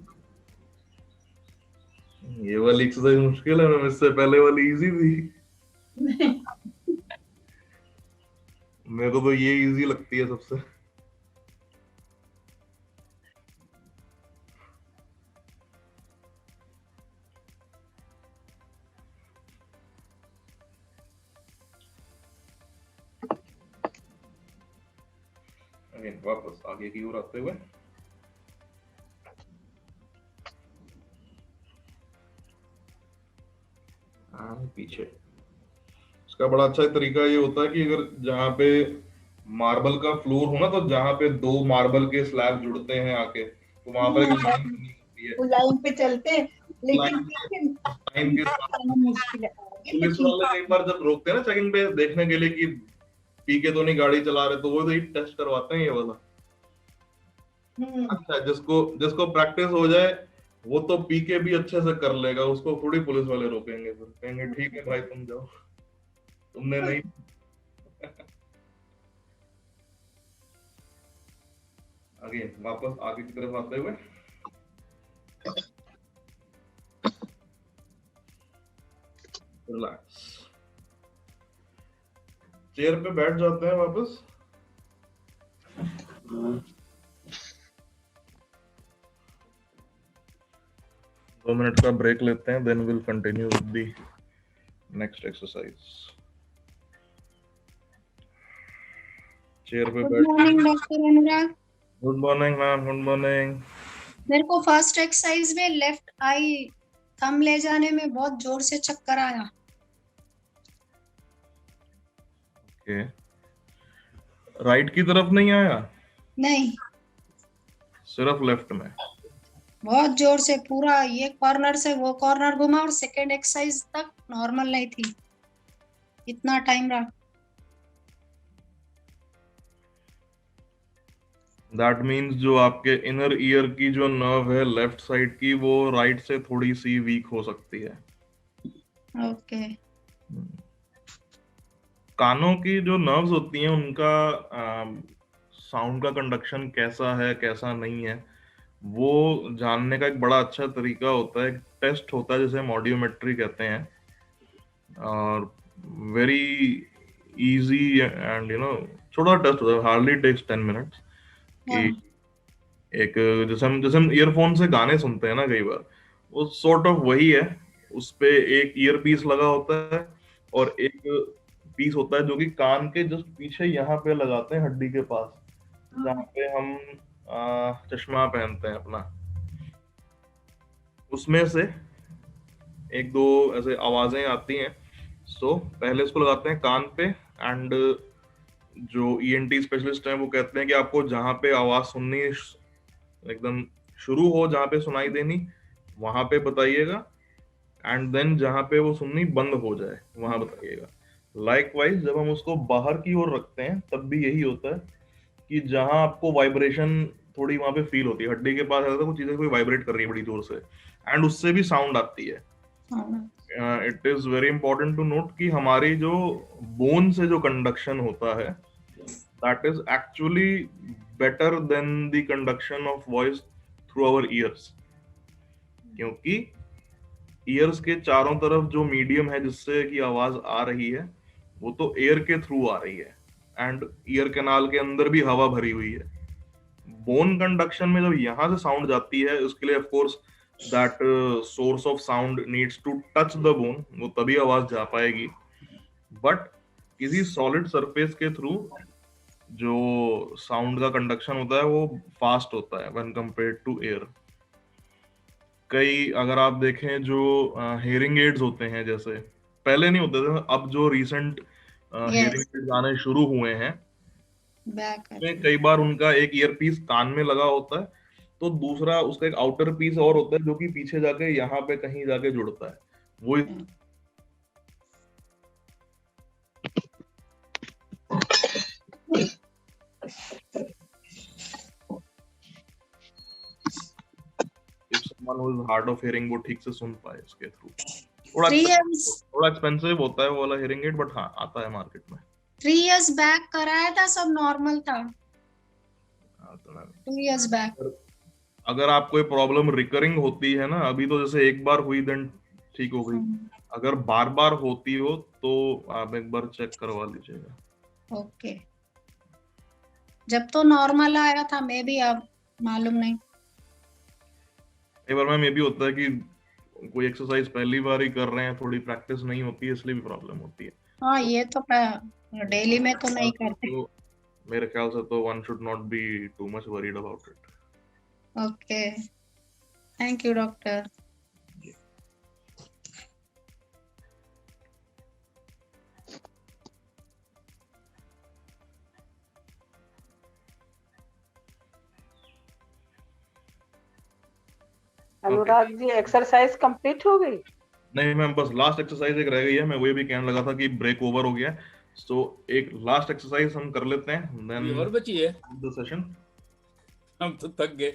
ये वाली एक्सरसाइज मुश्किल है मैम, इससे पहले वाली इजी थी. मेरे को तो ये इजी लगती है सबसे. वापस आगे की ओर आते हुए पीछे. इसका बड़ा अच्छा तरीका ये होता है कि अगर जहाँ पे मार्बल का फ्लोर हो ना, तो जहाँ पे दो मार्बल के स्लैब जुड़ते हैं आके, तो वहां पर एक लाइन बनी होती है. लाइन पे चलते हैं, लेकिन लाइन के साथ मुश्किल है. पुलिस वाले एक बार जब रोकते हैं ना चेकिंग पे देखने के लिए कि पी के तो नहीं गाड़ी चला रहे, तो वो तो टेस्ट करवाते हैं ये वाला. अच्छा, जिसको प्रैक्टिस हो जाए वो तो पी के भी अच्छे से कर लेगा, उसको थोड़ी पुलिस वाले रोकेंगे. फिर कहेंगे ठीक है भाई तुम जाओ, तुमने नहीं. अगेन वापस आगे की तरफ आते हुए रिलैक्स. चेयर पे बैठ जाते हैं वापस. 2 मिनट का ब्रेक लेते हैं, then will continue with the next exercise. Chair पे बैठ. Good morning doctor Anurag. Good morning ma'am. Good morning. मेरे को फर्स्ट एक्सरसाइज में लेफ्ट आई थंब ले जाने में बहुत जोर से चक्कर आया. ओके. राइट की तरफ नहीं आया? नहीं, सिर्फ लेफ्ट में. बहुत जोर से पूरा ये कॉर्नर से वो कॉर्नर घुमा, और सेकेंड एक्सरसाइज तक नॉर्मल नहीं थी. इतना टाइम रहा. दैट मीन्स जो आपके इनर ईयर की जो नर्व है लेफ्ट साइड की, वो राइट से थोड़ी सी वीक हो सकती है. ओके. कानों की जो नर्व्स होती हैं उनका साउंड का कंडक्शन कैसा है कैसा नहीं है, वो जानने का एक बड़ा अच्छा तरीका होता है. एक टेस्ट होता है जिसे हम ऑडियोमेट्री कहते हैं, और वेरी इजी एंड छोटा टेस्ट होता है, हार्डली टेक्स 10 मिनट्स. कि एक जैसे हम ईयरफोन से गाने सुनते हैं ना कई बार, वो सॉर्ट ऑफ वही है. उस पे एक ईयर पीस लगा होता है और एक पीस होता है जो कि कान के जस्ट पीछे यहाँ पे लगाते हैं, हड्डी के पास, जहाँ पे हम चश्मा पहनते हैं अपना. उसमें से एक दो ऐसे आवाजें आती हैं. सो पहले इसको लगाते हैं कान पे, एंड जो ENT स्पेशलिस्ट हैं वो कहते हैं कि आपको जहाँ पे आवाज सुननी एकदम शुरू हो, जहाँ पे सुनाई देनी, वहां पे बताइएगा, एंड देन जहाँ पे वो सुननी बंद हो जाए वहां बताइएगा. लाइकवाइज जब हम उसको बाहर की ओर रखते हैं तब भी यही होता है कि जहां आपको वाइब्रेशन थोड़ी वहां पे फील होती है, हड्डी के पास ऐसा कुछ चीजें कोई वाइब्रेट कर रही है बड़ी जोर से, एंड उससे भी साउंड आती है. It is very important to note कि हमारी जो बोन से जो कंडक्शन होता है, that is actually better than the conduction of voice through our ears. क्योंकि ईयर्स के चारों तरफ जो मीडियम है जिससे कि आवाज आ रही है, वो तो एयर के थ्रू आ रही है, एंड ईयर कैनाल के अंदर भी हवा भरी हुई है. बोन कंडक्शन में जब यहां से साउंड जाती है, उसके लिए of course that source of sound needs to touch the bone, वो तभी आवाज जा पाएगी. बट किसी सॉलिड सरफेस के थ्रू जो साउंड का कंडक्शन होता है वो फास्ट होता है व्हेन कंपेयर्ड टू एयर। कई अगर आप देखें जो हेयरिंग एड्स होते हैं, जैसे पहले नहीं होते थे, अब जो रिसेंट हेयरिंग एड्स आने शुरू हुए हैं, बैक में कई बार उनका एक ईयर पीस कान में लगा होता है, तो दूसरा उसका एक आउटर पीस और होता है जो कि पीछे जाके यहाँ पे कहीं जाके जुड़ता है। वो if someone who is hard of hearing वो ठीक से सुन पाए इसके थ्रू। थोड़ा एक्सपेंसिव होता है वो वाला हियरिंग एड, बट हाँ आता है मार्केट में। 3 years बैक कराया था, सब नॉर्मल था। 2 years बैक। अगर आप कोई प्रॉब्लम रिकरिंग होती है ना, अभी तो जैसे एक बार हुई देन ठीक हो गई, अगर बार बार होती हो तो आप एक बार चेक करवा लीजिएगा। ओके। जब तो नॉर्मल आया था मे भी, अब मालूम नहीं। एक बार में ये भी होता है कि कोई एक्सरसाइज पहली बार ही कर रहे हैं, थोड़ी प्रैक्टिस नहीं होती है, इसलिए भी प्रॉब्लम होती है। हाँ ये तो डेली में तो नहीं करते। तो मेरे ख्याल से तो one should not be too much worried about it. Okay, thank you doctor. Anurag ji exercise complete हो गई? नहीं मैम, बस लास्ट एक्सरसाइज एक रह गई है। मैं वही भी कहने लगा था कि ब्रेक ओवर हो गया है, तो एक लास्ट एक्सरसाइज हम कर लेते हैं, देन और बची है द सेशन। हम तो थक गए।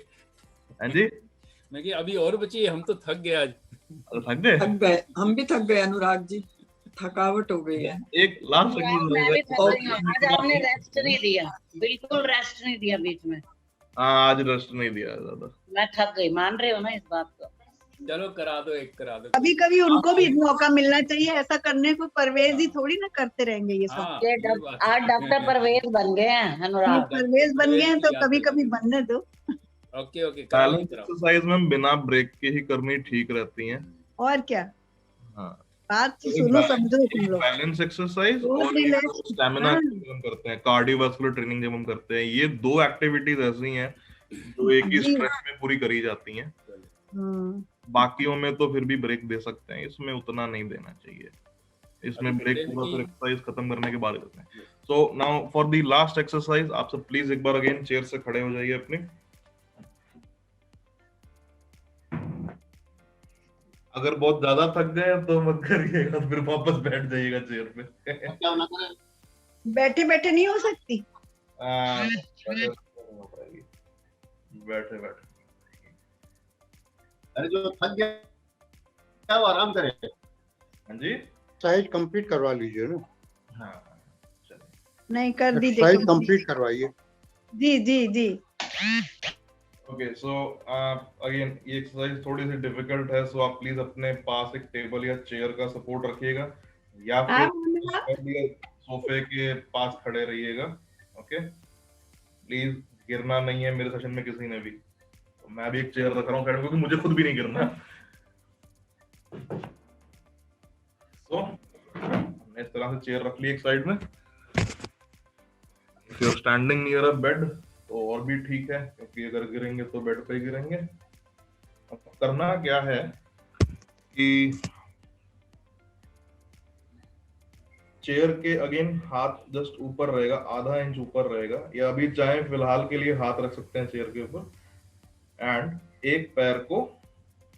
हां जी, मैं कि अभी और बची है, हम तो थक गए आज। थक गए? थक गए, हम भी थक गए अनुराग जी, थकावट हो गई है। एक लास्ट आज आपने रेस्ट नहीं दिया, बिल्कुल रेस्ट नहीं दिया बीच में। आज रेस्ट नहीं दिया ज्यादा, मैं थक गई, मान रहे हो ना इस बात को? चलो करा दो, एक करा दो। कभी कभी उनको भी मौका मिलना चाहिए ऐसा करने को। परवेज ही थोड़ी ना करते रहेंगे ये सब। आज डॉक्टर परवेज बन गए हैं अनुराग। परवेज बन गए हैं तो कभी कभी बनने दो। ओके ओके, बैलेंस एक्सरसाइज में बिना ब्रेक के ही करनी ठीक रहती हैं। और क्या, हाँ बात सुनो समझो तुम लोग। बैलेंस एक्सरसाइज और स्टैमिना हम करते हैं, कार्डियोवास्कुलर ट्रेनिंग जब हम करते हैं, ये दो एक्टिविटीज ऐसी हैं जो एक ही स्ट्रेच में पूरी करी जाती हैं। बाकियों में तो फिर भी ब्रेक दे सकते हैं, इसमें उतना नहीं देना चाहिए। इसमें ब्रेक पूरा फिर एक्सरसाइज खत्म करने के बाद देते हैं। So now for the last exercise, आप सब प्लीज एक बार अगेन चेयर से खड़े हो जाइए अपने। अगर बहुत ज्यादा थक गए तो मत करिएगा, फिर वापस बैठ जाइएगा चेयर पे। बैठे बैठे नहीं हो सकती। बैठे बैठे। अरे जो थक गया वो आराम करे। हाँ जी, एक्सरसाइज कंप्लीट करवा लीजिए ना। हाँ नहीं कर दी, एक्सरसाइज कंप्लीट करवाइए। जी जी जी। ओके, सो अगेन ये एक्सरसाइज थोड़ी सी डिफिकल्ट है, सो आप प्लीज अपने पास एक टेबल या चेयर का सपोर्ट रखिएगा, या फिर सोफे के पास खड़े रहिएगा। ओके, प्लीज गिरना नहीं है मेरे सेशन में किसी ने भी। तो मैं भी एक चेयर रख रहा हूँ साइड में, क्योंकि मुझे खुद भी नहीं गिरना। तो हमने इस तरह से चेयर रख ली एक साइड में। If you are standing near a bed तो और भी ठीक है, क्योंकि अगर गिरेंगे तो बेड पे गिरेंगे। अब करना क्या है कि चेयर के अगेन हाथ जस्ट ऊपर रहेगा, आधा इंच ऊपर रहेगा, या अभी चाहे फिलहाल के लिए हाथ रख सकते हैं चेयर के ऊपर, एंड एक पैर को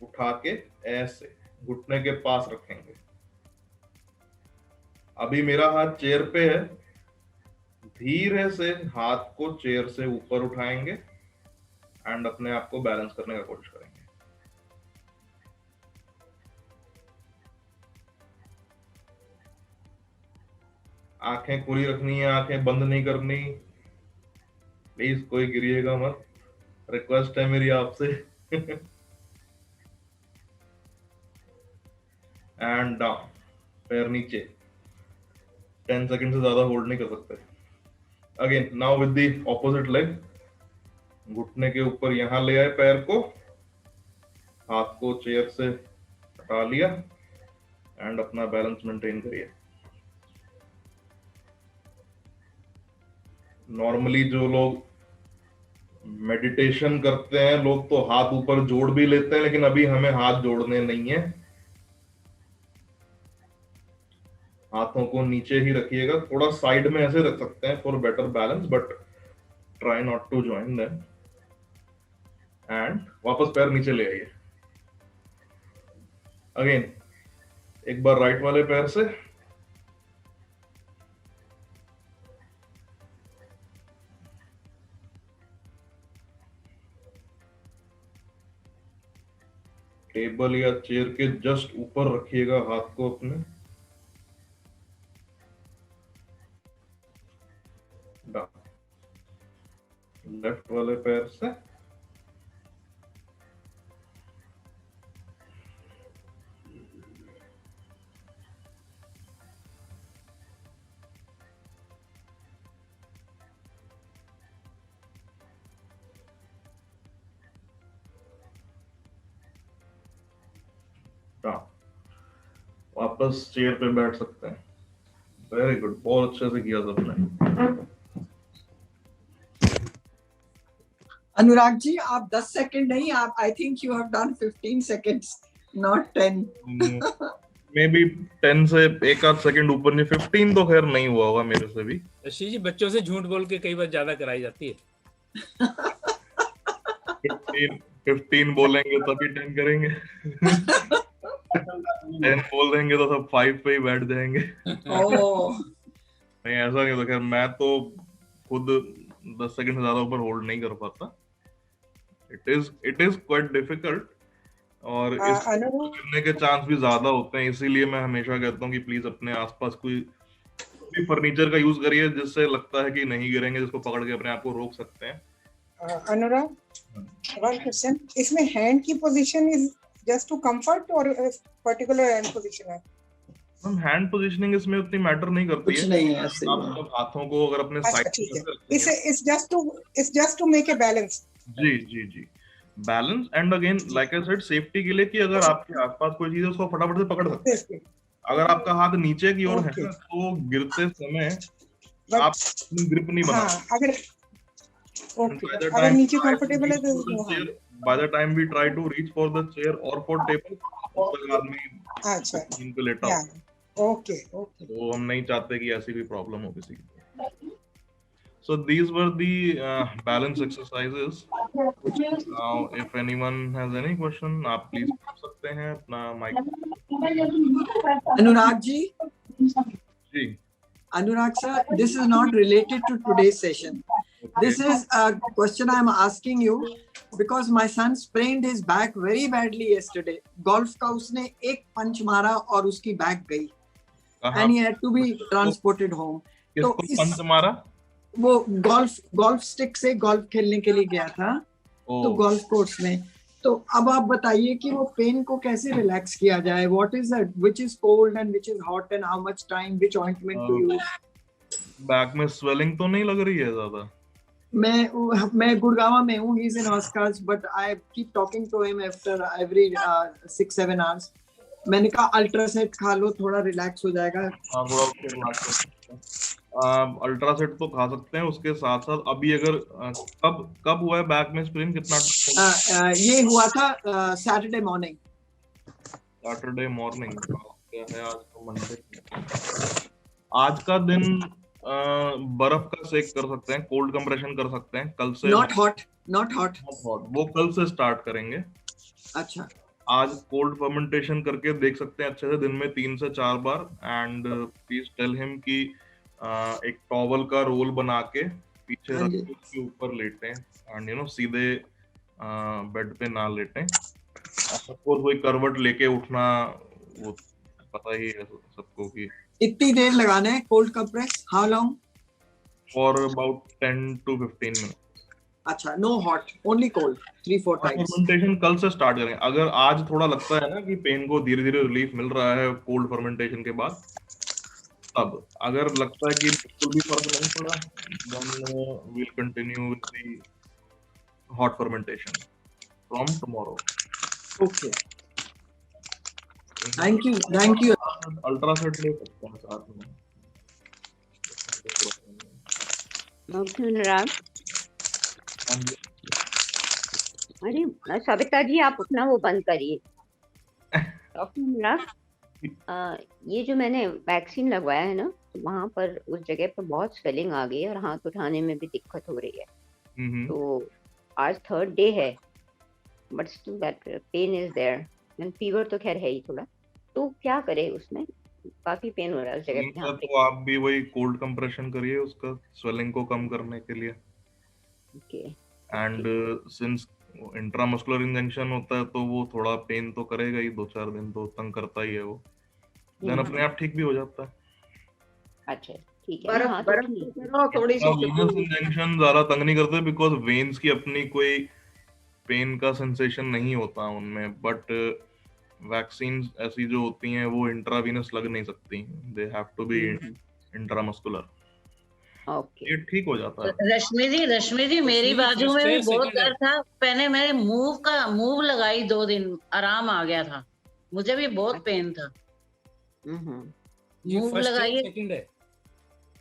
उठा के ऐसे घुटने के पास रखेंगे। अभी मेरा हाथ चेयर पे है, धीरे से हाथ को चेयर से ऊपर उठाएंगे एंड अपने आप को बैलेंस करने का कोशिश करेंगे। आंखें खुली रखनी है, आंखें बंद नहीं करनी। प्लीज कोई गिरिएगा मत, रिक्वेस्ट है मेरी आपसे। एंड डाउन, पैर नीचे। 10 सेकंड से ज्यादा होल्ड नहीं कर सकते। Again now with the opposite leg, घुटने के ऊपर यहां ले आए पैर को, हाथ को चेयर से हटा लिया एंड अपना बैलेंस मेंटेन करिए। नॉर्मली जो लोग मेडिटेशन करते हैं लोग तो हाथ ऊपर जोड़ भी लेते हैं, लेकिन अभी हमें हाथ जोड़ने नहीं है, हाथों को नीचे ही रखिएगा, थोड़ा साइड में ऐसे रख सकते हैं for better balance, but try not to join them. And वापस पैर नीचे ले आइए। अगेन एक बार राइट वाले पैर से, टेबल या चेयर के जस्ट ऊपर रखिएगा हाथ को अपने। लेफ्ट वाले पैर से वापस चेयर पे बैठ सकते हैं। वेरी गुड, बहुत अच्छे से किया सबने। अनुराग जी आप 10 सेकंड नहीं, आप I think you have done 15 seconds not 10। May be 10 से एक आध सेकंड ऊपर नहीं, 15 तो खैर नहीं हुआ होगा मेरे से भी। ऋषि जी बच्चों से झूठ बोल के कई बार ज्यादा कराई जाती है। 15 बोलेंगे तभी 10 करेंगे। 10 बोल देंगे तो सब 5 पे ही बैठ जाएंगे। नहीं ऐसा नहीं, तो खैर मैं तो खुद 10 सेकंड से ज्यादा ऊपर होल्ड नहीं कर पाता। इट इज क्वाइट डिफिकल्ट और इस गिरने के चांस भी ज्यादा होते हैं, इसीलिए मैं हमेशा कहता हूँ कि प्लीज अपने आसपास कोई फर्नीचर का यूज करिए जिससे लगता है कि नहीं गिरेंगे, जिसको पकड़ के अपने आप को रोक सकते हैं। अनुराग, वन क्वेश्चन, इसमें हैंड की position is just to comfort और पर्टिकुलर हैंड पोजीशन है? हम हैंड पोजीशनिंग इसमें उतनी मैटर नहीं करती कुछ नहीं है ऐसे। आप मतलब हाथों को अगर अपने साइड में, it's just to make a balance. जी जी जी, balance and again like I said safety के लिए कि अगर आपके आसपास कोई चीज है उसको फटाफट से पकड़ सकते हैं। अगर आपका हाथ नीचे की ओर है ना, तो गिरते समय आप ग्रिप नहीं बना। अगर नीचे कंफर्टेबल है तो by the time we try to reach for the chair or for table, उसका आदमी अच्छा नींद पे लेटा हो। ओके ओके, तो हम नहीं चाहते कि ऐसी कोई प्रॉब्लम हो किसी की। So these were the balance exercises. Now if anyone has any question, आप प्लीज पूछ सकते हैं अपना माइक। अनुराग जी, जी Anurag sir, this is not related to today's session. This is a question I am asking you because my son sprained his back very badly yesterday. Golf का उसने एक पंच मारा और उसकी बैक गई and he had to be transported home. तो पंच मारा? वो गोल्फ स्टिक से गोल्फ खेलने के लिए गया था तो गोल्फ कोर्स में। तो अब आप बताइए कि वो पेन को कैसे रिलैक्स किया जाए? What is that, which is cold and which is hot and how much time, which ointment to use? Back में स्वेलिंग तो नहीं लग रही है ज्यादा? मैं गुड़गांव में हूँ, he is in Oscars but I keep talking to him after every 6-7 hours. मैंने कहा अल्ट्रासेट खा लो, थोड़ा रिलैक्स हो जाएगा। अल्ट्रासेट तो खा सकते हैं, उसके साथ साथ अभी अगर कब हुआ है बैक में स्प्रेन, कितना? ये हुआ था सैटरडे मॉर्निंग। सैटरडे मॉर्निंग क्या है आज? तो मंडे। आज का दिन बर्फ का सेक कर सकते हैं, कोल्ड कंप्रेशन कर सकते हैं कल से। नॉट हॉट वो कल से स्टार्ट करेंगे। अच्छा, आज कोल्ड फर्मेंटेशन करके देख सकते हैं अच्छे से, दिन में 3 से 4 बार। एंड प्लीज टेल हिम कि एक टॉवल का रोल बना के पीछे रख के उसके ऊपर लेटें एंड सीधे बेड पे ना लेटें। सपोज कोई करवट लेके उठना, वो पता ही है सबको कि इतनी देर लगाना है cold compress? How long? For about 10 to 15 minute. अच्छा, no hot, only cold 3-4 times. Fermentation कल से स्टार्ट करेंगे। अगर आज थोड़ा लगता है ना कि पेन को धीरे धीरे रिलीफ मिल रहा है कोल्ड फर्मेंटेशन के बाद, तब अगर लगता है कि बिल्कुल भी फर्क नहीं पड़ा, then we'll continue with the hot fermentation from tomorrow. Okay. Thank you. अल्ट्रासेट ले सकते हैं साथ में। डॉक्टर अनुराग, हाँ जी। अरे सविता जी आप अपना वो बंद करिए। डॉक्टर अनुराग, ये जो मैंने वैक्सीन लगवाया है ना, तो वहाँ पर उस जगह पर बहुत स्वेलिंग आ गई है और हाथ उठाने में भी दिक्कत हो रही है। तो आज 3rd डे है, but still that pain is there and fever तो खैर है ही थोड़ा। तो क्या करे उसमें, काफी पेन हो रहा है उस जगह पे। तो आप भी वही कोल्ड कंप्रेशन करिए उसका, स्वेलिंग को कम करने के लिए। Okay. And since intramuscular injection होता है तो वो थोड़ा पेन तो करेगा ही, 2-4 दिन तो तंग करता ही है वो, देन अपने आप ठीक भी हो जाता है। अच्छा ठीक है। हाँ, तो थोड़ी सी वीनस इंजेक्शन ज्यादा तंग नहीं करते बिकॉज वेन्स की अपनी कोई पेन का सेंसेशन नहीं होता उनमें, बट वैक्सीन ऐसी जो होती हैं वो इंट्रावीनस लग नहीं सकती, they have to be intramuscular. Okay, ये ठीक हो जाता है। रश्मि जी मेरी बाजू में भी बहुत दर्द था, मैंने मेरे मूव लगाई 2 दिन, आराम आ गया था। मुझे भी बहुत पेन था। मूव लगाइए।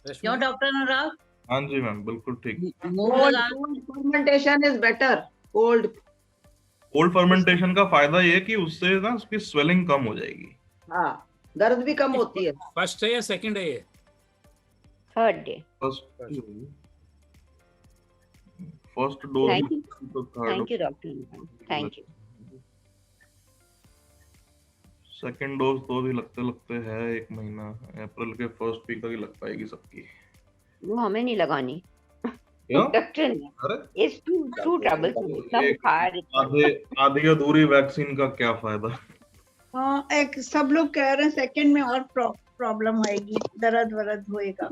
क्यों डॉक्टर अनुराग? हाँ जी मैम, बिल्कुल ठीक। Fermentation is better. Cold fermentation का फायदा ये है कि उससे ना उसकी स्वेलिंग कम हो जाएगी। हाँ, दर्द भी कम होती है। फर्स्ट है या सेकंड है ये? 3rd day. First dose. Thank you doctor, thank you. Second dose तो भी लगते है 1 महीना, अप्रैल के फर्स्ट वीक तक ही लग पाएगी सबकी। वो हमें नहीं लगानी डॉक्टर ने। अरे इट्स टू ट्रबलसम, इतना बुखार, आधी अधूरी वैक्सीन का क्या फायदा। हाँ, एक सब लोग कह रहे हैं सेकंड में और प्रॉब्लम आएगी, दर्द वरद होएगा।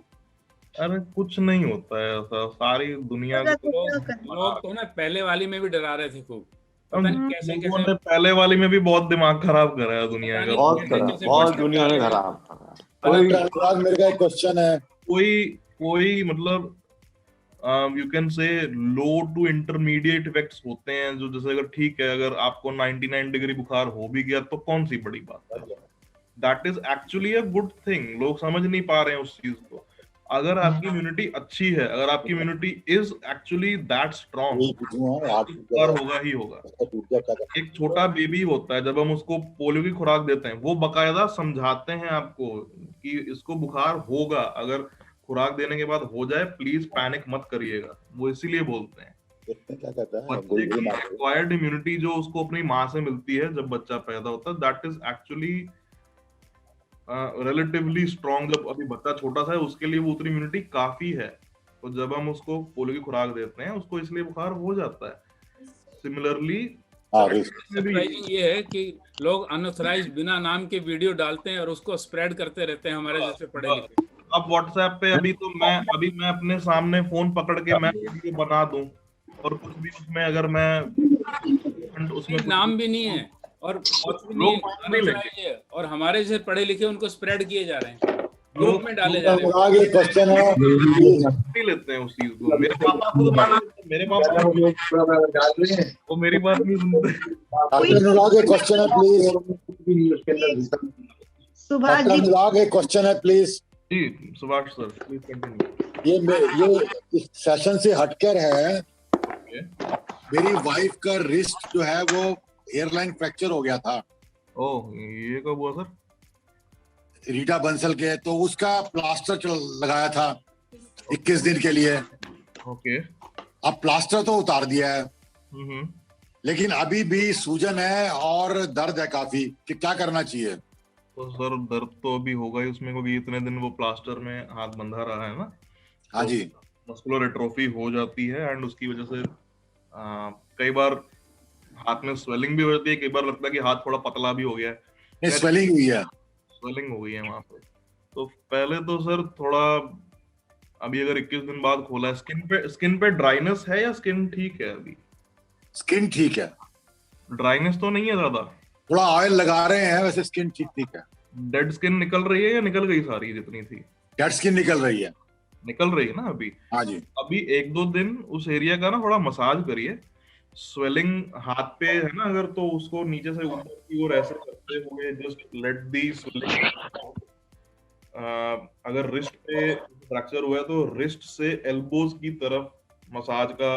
अरे कुछ नहीं होता है ऐसा, सारी दुनिया लोग तो ना पहले वाली में भी डरा रहे थे खूब, पता नहीं कैसे पहले वाली में भी बहुत दिमाग खराब करा है दुनिया का, बहुत दुनिया ने खराब करा। मेरे का एक क्वेश्चन है, कोई मतलब you can say low to intermediate effects होते हैं जो, जैसे अगर ठीक है अगर आपको 99 डिग्री बुखार हो भी गया तो कौन सी बड़ी बात है, that is actually a good thing. लोग समझ नहीं पा रहे हैं उस चीज को। अगर आपकी इम्यूनिटी अच्छी है, अगर आपकी immunity is actually that strong, बुखार होगा ही होगा। एक छोटा बेबी होता है, जब हम उसको पोलियो की खुराक देते हैं वो बकायदा समझाते हैं आपको कि इसको बुखार होगा, अगर खुराक देने के बाद हो जाए प्लीज पैनिक मत करिएगा, वो इसीलिए बोलते हैं। बच्चे की एक्वायर्ड इम्यूनिटी जो उसको अपनी माँ से मिलती है जब बच्चा पैदा होता है, that is actually relatively strong. जब अभी बच्चा छोटा सा है उसके लिए वो उतनी इम्यूनिटी काफी है, तो जब हम उसको पोलियो की खुराक देते हैं उसको इसलिए बुखार हो जाता है। सिमिलरली ये है कि लोग अनऑथराइज्ड बिना नाम के वीडियो डालते हैं और उसको स्प्रेड करते रहते हैं हमारे जैसे पढ़े लिखे। अब व्हाट्सएप पे अभी मैं अपने सामने फोन पकड़ के मैं वीडियो बना दूं और कुछ भी उसमें अगर मैं उसमें नाम भी नहीं है और और हमारे जैसे पढ़े लिखे उनको स्प्रेड किए जा रहे हैं, ग्रुप में डाले जा रहे हैं। क्वेश्चन है, लेते हैं उस चीज को। मेरे पापा वो मेरी बात नहीं सुनते। क्वेश्चन है प्लीज। सुभाष जी, क्वेश्चन है प्लीज। जी सुभाष सर प्लीज कंटिन्यू। ये सेशन से हटकर है, मेरी वाइफ का रिस्ट जो है वो एयरलाइन फ्रैक्चर हो गया था। ओह, ये कब हुआ सर? रीटा बंसल के, तो उसका प्लास्टर लगाया था 21 दिन के लिए। ओके। अब प्लास्टर तो उतार दिया है, लेकिन अभी भी सूजन है और दर्द है काफी, कि क्या करना चाहिए? तो सर दर्द तो अभी होगा ही उसमें, क्योंकि इतने दिन वो प्लास्टर में हाथ बंधा रहा है ना। हाँ जी। मस्कुलर एट्रोफी हो जाती है एंड उसकी वजह से कई बार हाथ में स्वेलिंग भी हो जाती है, कई बार लगता है कि हाथ थोड़ा पतला भी हो गया है। स्वेलिंग हुई है, स्वेलिंग हो गई है वहां पे। तो पहले तो सर थोड़ा, अभी अगर 21 दिन बाद खोला है, स्किन पे ड्राइनेस है या स्किन ठीक है? अभी स्किन ठीक है, ड्राइनेस तो नहीं है ज्यादा। थोड़ा ऑयल लगा रहे हैं, वैसे स्किन ठीक है। डेड स्किन निकल रही है या निकल गई सारी जितनी थी? डेड स्किन निकल रही है। निकल रही है ना अभी? हाँ जी। अभी 1-2 दिन उस एरिया का ना थोड़ा मसाज करिए। स्वेलिंग हाथ पे है ना अगर, तो उसको नीचे से ऊपर की ओर ऐसे करते हुए जस्ट लेट दी स्वेलिंग अगर रिस्ट पे फ्रैक्चर हुआ है तो रिस्ट से एल्बोज की तरफ मसाज का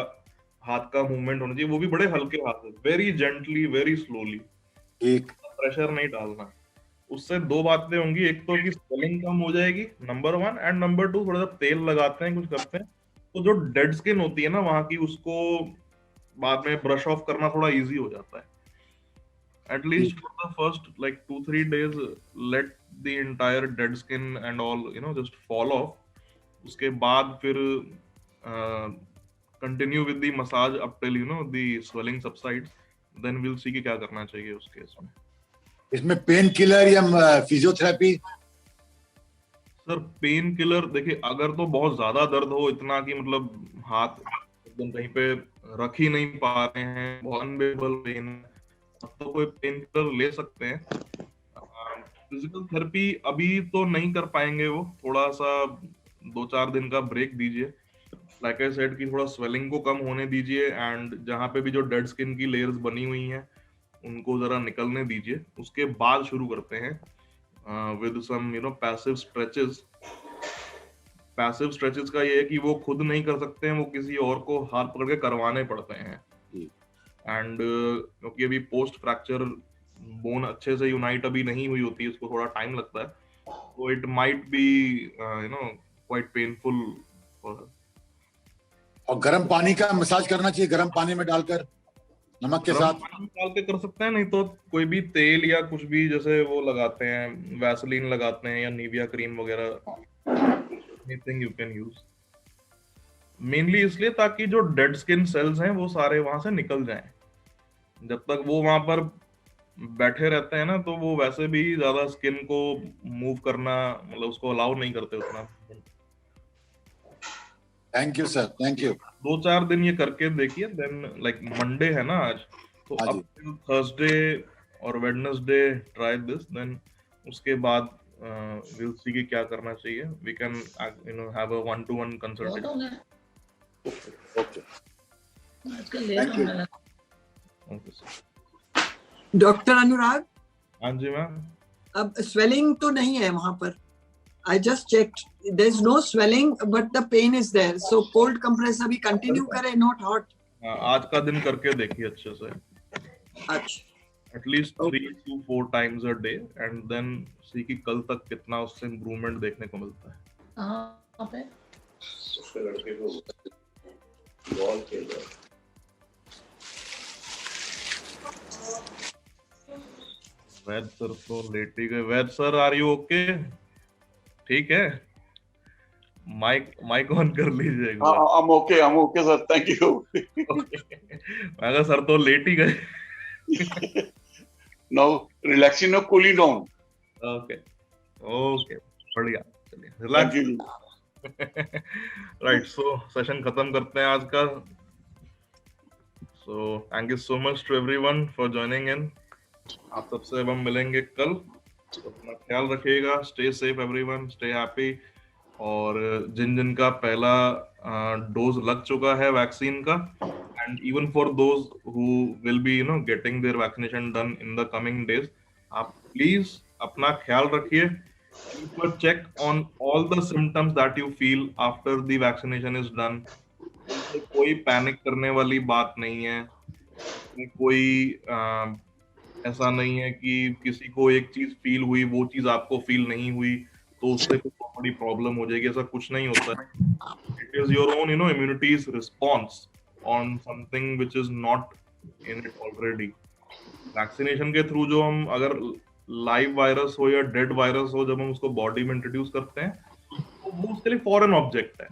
हाथ का मूवमेंट होना चाहिए, वो भी बड़े हल्के हाथ से, वेरी जेंटली, वेरी स्लोली, एक प्रेशर नहीं डालना। उससे दो बातें होंगी, एक तो कि स्वेलिंग कम हो जाएगी, नंबर 1, एंड नंबर 2 थोड़ा सा तेल लगाते हैं, कुछ करते हैं तो जो डेड स्किन होती है ना वहां की, उसको बाद में ब्रश ऑफ करना थोड़ा इजी हो जाता है। At least for the first like 2-3 days, let the entire dead skin and all just fall off. उसके बाद फिर continue with the massage up till the swelling subsides. Then we'll see कि क्या करना चाहिए उस केस में। इसमें पेन किलर या फिजियोथेरेपी? सर पेन किलर देखिए, अगर तो बहुत ज्यादा दर्द हो, इतना कि मतलब हाथ एकदम कहीं पे रख ही नहीं पा रहे हैं, बहुत अनबेरेबल पेन है, तो कोई पेन किलर ले सकते हैं। फिजिकल थेरेपी अभी तो नहीं कर पाएंगे, वो थोड़ा सा 2-4 दिन का ब्रेक दीजिए। लाइक आई सेड कि थोड़ा स्वेलिंग को कम होने दीजिए, एंड जहाँ पे भी जो डेड स्किन की लेयर्स बनी हुई हैं उनको जरा निकलने दीजिए। उसके बाद शुरू करते हैं with some passive stretches. Passive stretches का ये है कि वो खुद नहीं कर सकते हैं, वो किसी और को हाथ पकड़ के करवाने पड़ते हैं। एंड क्योंकि अभी पोस्ट फ्रैक्चर बोन अच्छे से यूनाइट अभी नहीं हुई होती है, उसको थोड़ा टाइम लगता है, तो it might be quite painful for her. और गर्म पानी का मसाज करना चाहिए, गर्म पानी में डालकर नमक के साथ डाल के कर सकते हैं, नहीं तो कोई भी तेल या कुछ भी, जैसे वो लगाते हैं, वैसलीन लगाते हैं या निविया क्रीम वगैरह, anything you can use. Mainly इसलिए ताकि जो डेड स्किन सेल्स हैं वो सारे वहां से निकल जाएं। जब तक वो वहां पर बैठे रहते हैं ना, तो वो वैसे भी ज्यादा स्किन को मूव करना, मतलब उसको अलाउ नहीं करते उतना। Thank you sir, thank you. 2-4 दिन ये करके देखिए, देन लाइक मंडे है ना आज, तो अब थर्सडे और वेडनेसडे ट्राई दिस, देन उसके बाद विल सी कि क्या करना चाहिए। We can have a 1-to-1 consultation. Okay, doctor Anurag, हाँ जी मैम। अब स्वेलिंग तो नहीं है वहां पर? I just checked. There is no swelling, but the pain is there. So cold compress अभी continue करें, not hot. आज का दिन करके देखिए अच्छे से। अच्छा। At least 3 to 4 times a day, and then see कि कल तक कितना उससे इम्प्रूवमेंट देखने को मिलता है। कहाँ पे? उसके लड़के को बॉल खेल रहा है। वैद सर तो लेट ही गए। वैद सर, आर यू ओके? ठीक है, माइक ऑन कर लीजिए। I'm okay sir, thank you. मैं कहा सर तो लेट ही गए। Now relaxing, now cooling down. Okay बढ़िया, चलिए रिलैक्स। राइट, सो सेशन खत्म करते हैं आज का। So thank you so much to everyone for joining in. आप सबसे अब हम मिलेंगे कल, तो अपना ख्याल रखिएगा। Stay safe everyone, stay happy. और जिन जिन का पहला डोज लग चुका है वैक्सीन का, and even for those who will be getting their vaccination done in the coming days, आप प्लीज अपना ख्याल रखिए। Check on all the symptoms that you feel after the vaccination is done. कोई panic करने वाली बात नहीं है, कोई ऐसा नहीं है कि किसी को एक चीज फील हुई, वो चीज आपको फील नहीं हुई तो उससे कुछ बड़ी प्रॉब्लम हो जाएगी, ऐसा कुछ नहीं होता है। It is your own immunities response on something which is not in it already. Vaccination के थ्रू जो हम, अगर लाइव वायरस हो या डेड वायरस हो, जब हम उसको बॉडी में इंट्रोड्यूस करते हैं तो वो उसके लिए फॉरेन ऑब्जेक्ट है।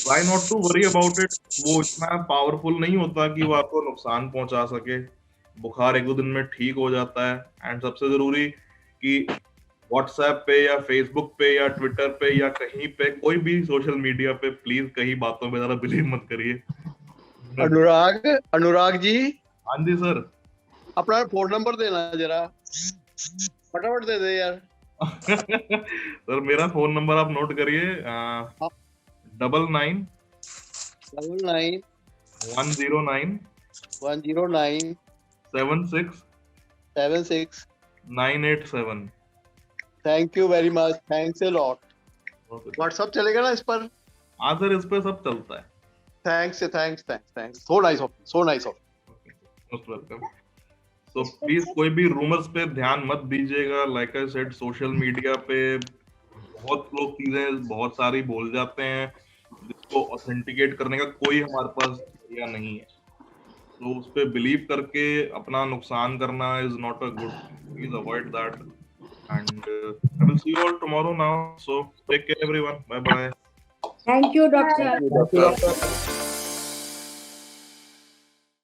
Try not to worry about it. वो इतना पावरफुल नहीं होता कि वो आपको नुकसान पहुंचा सके। बुखार 1-2 दिन में ठीक हो जाता है। एंड सबसे जरूरी कि व्हाट्सएप पे या फेसबुक पे या ट्विटर पे या कहीं पे, कोई भी सोशल मीडिया पे, प्लीज कहीं बातों पे ज्यादा बिलीव मत करिए। अनुराग जी। हाँ जी सर। अपना फोन नंबर देना जरा, फटाफट दे दे यार। सर मेरा फोन नंबर आप नोट करिए, 99 109 76 987। Thank you very much, thanks a lot. WhatsApp चलेगा ना इस पर? हाँ सर, इस पे सब चलता है। Thanks thanks thanks thanks, so nice of you, so nice of you. Most welcome. So please कोई भी रूमर्स पे ध्यान मत दीजिएगा। Like I said, social media पे बहुत लोग चीजें बहुत सारी बोल जाते हैं जिसको ऑथेंटिकेट करने का कोई हमारे पास जरिया नहीं है। तो उस पे बिलीव करके अपना नुकसान करना is not a good. Please avoid that and I will see you all tomorrow now. So take care everyone, bye bye. Thank you, doctor. Thank you, doctor.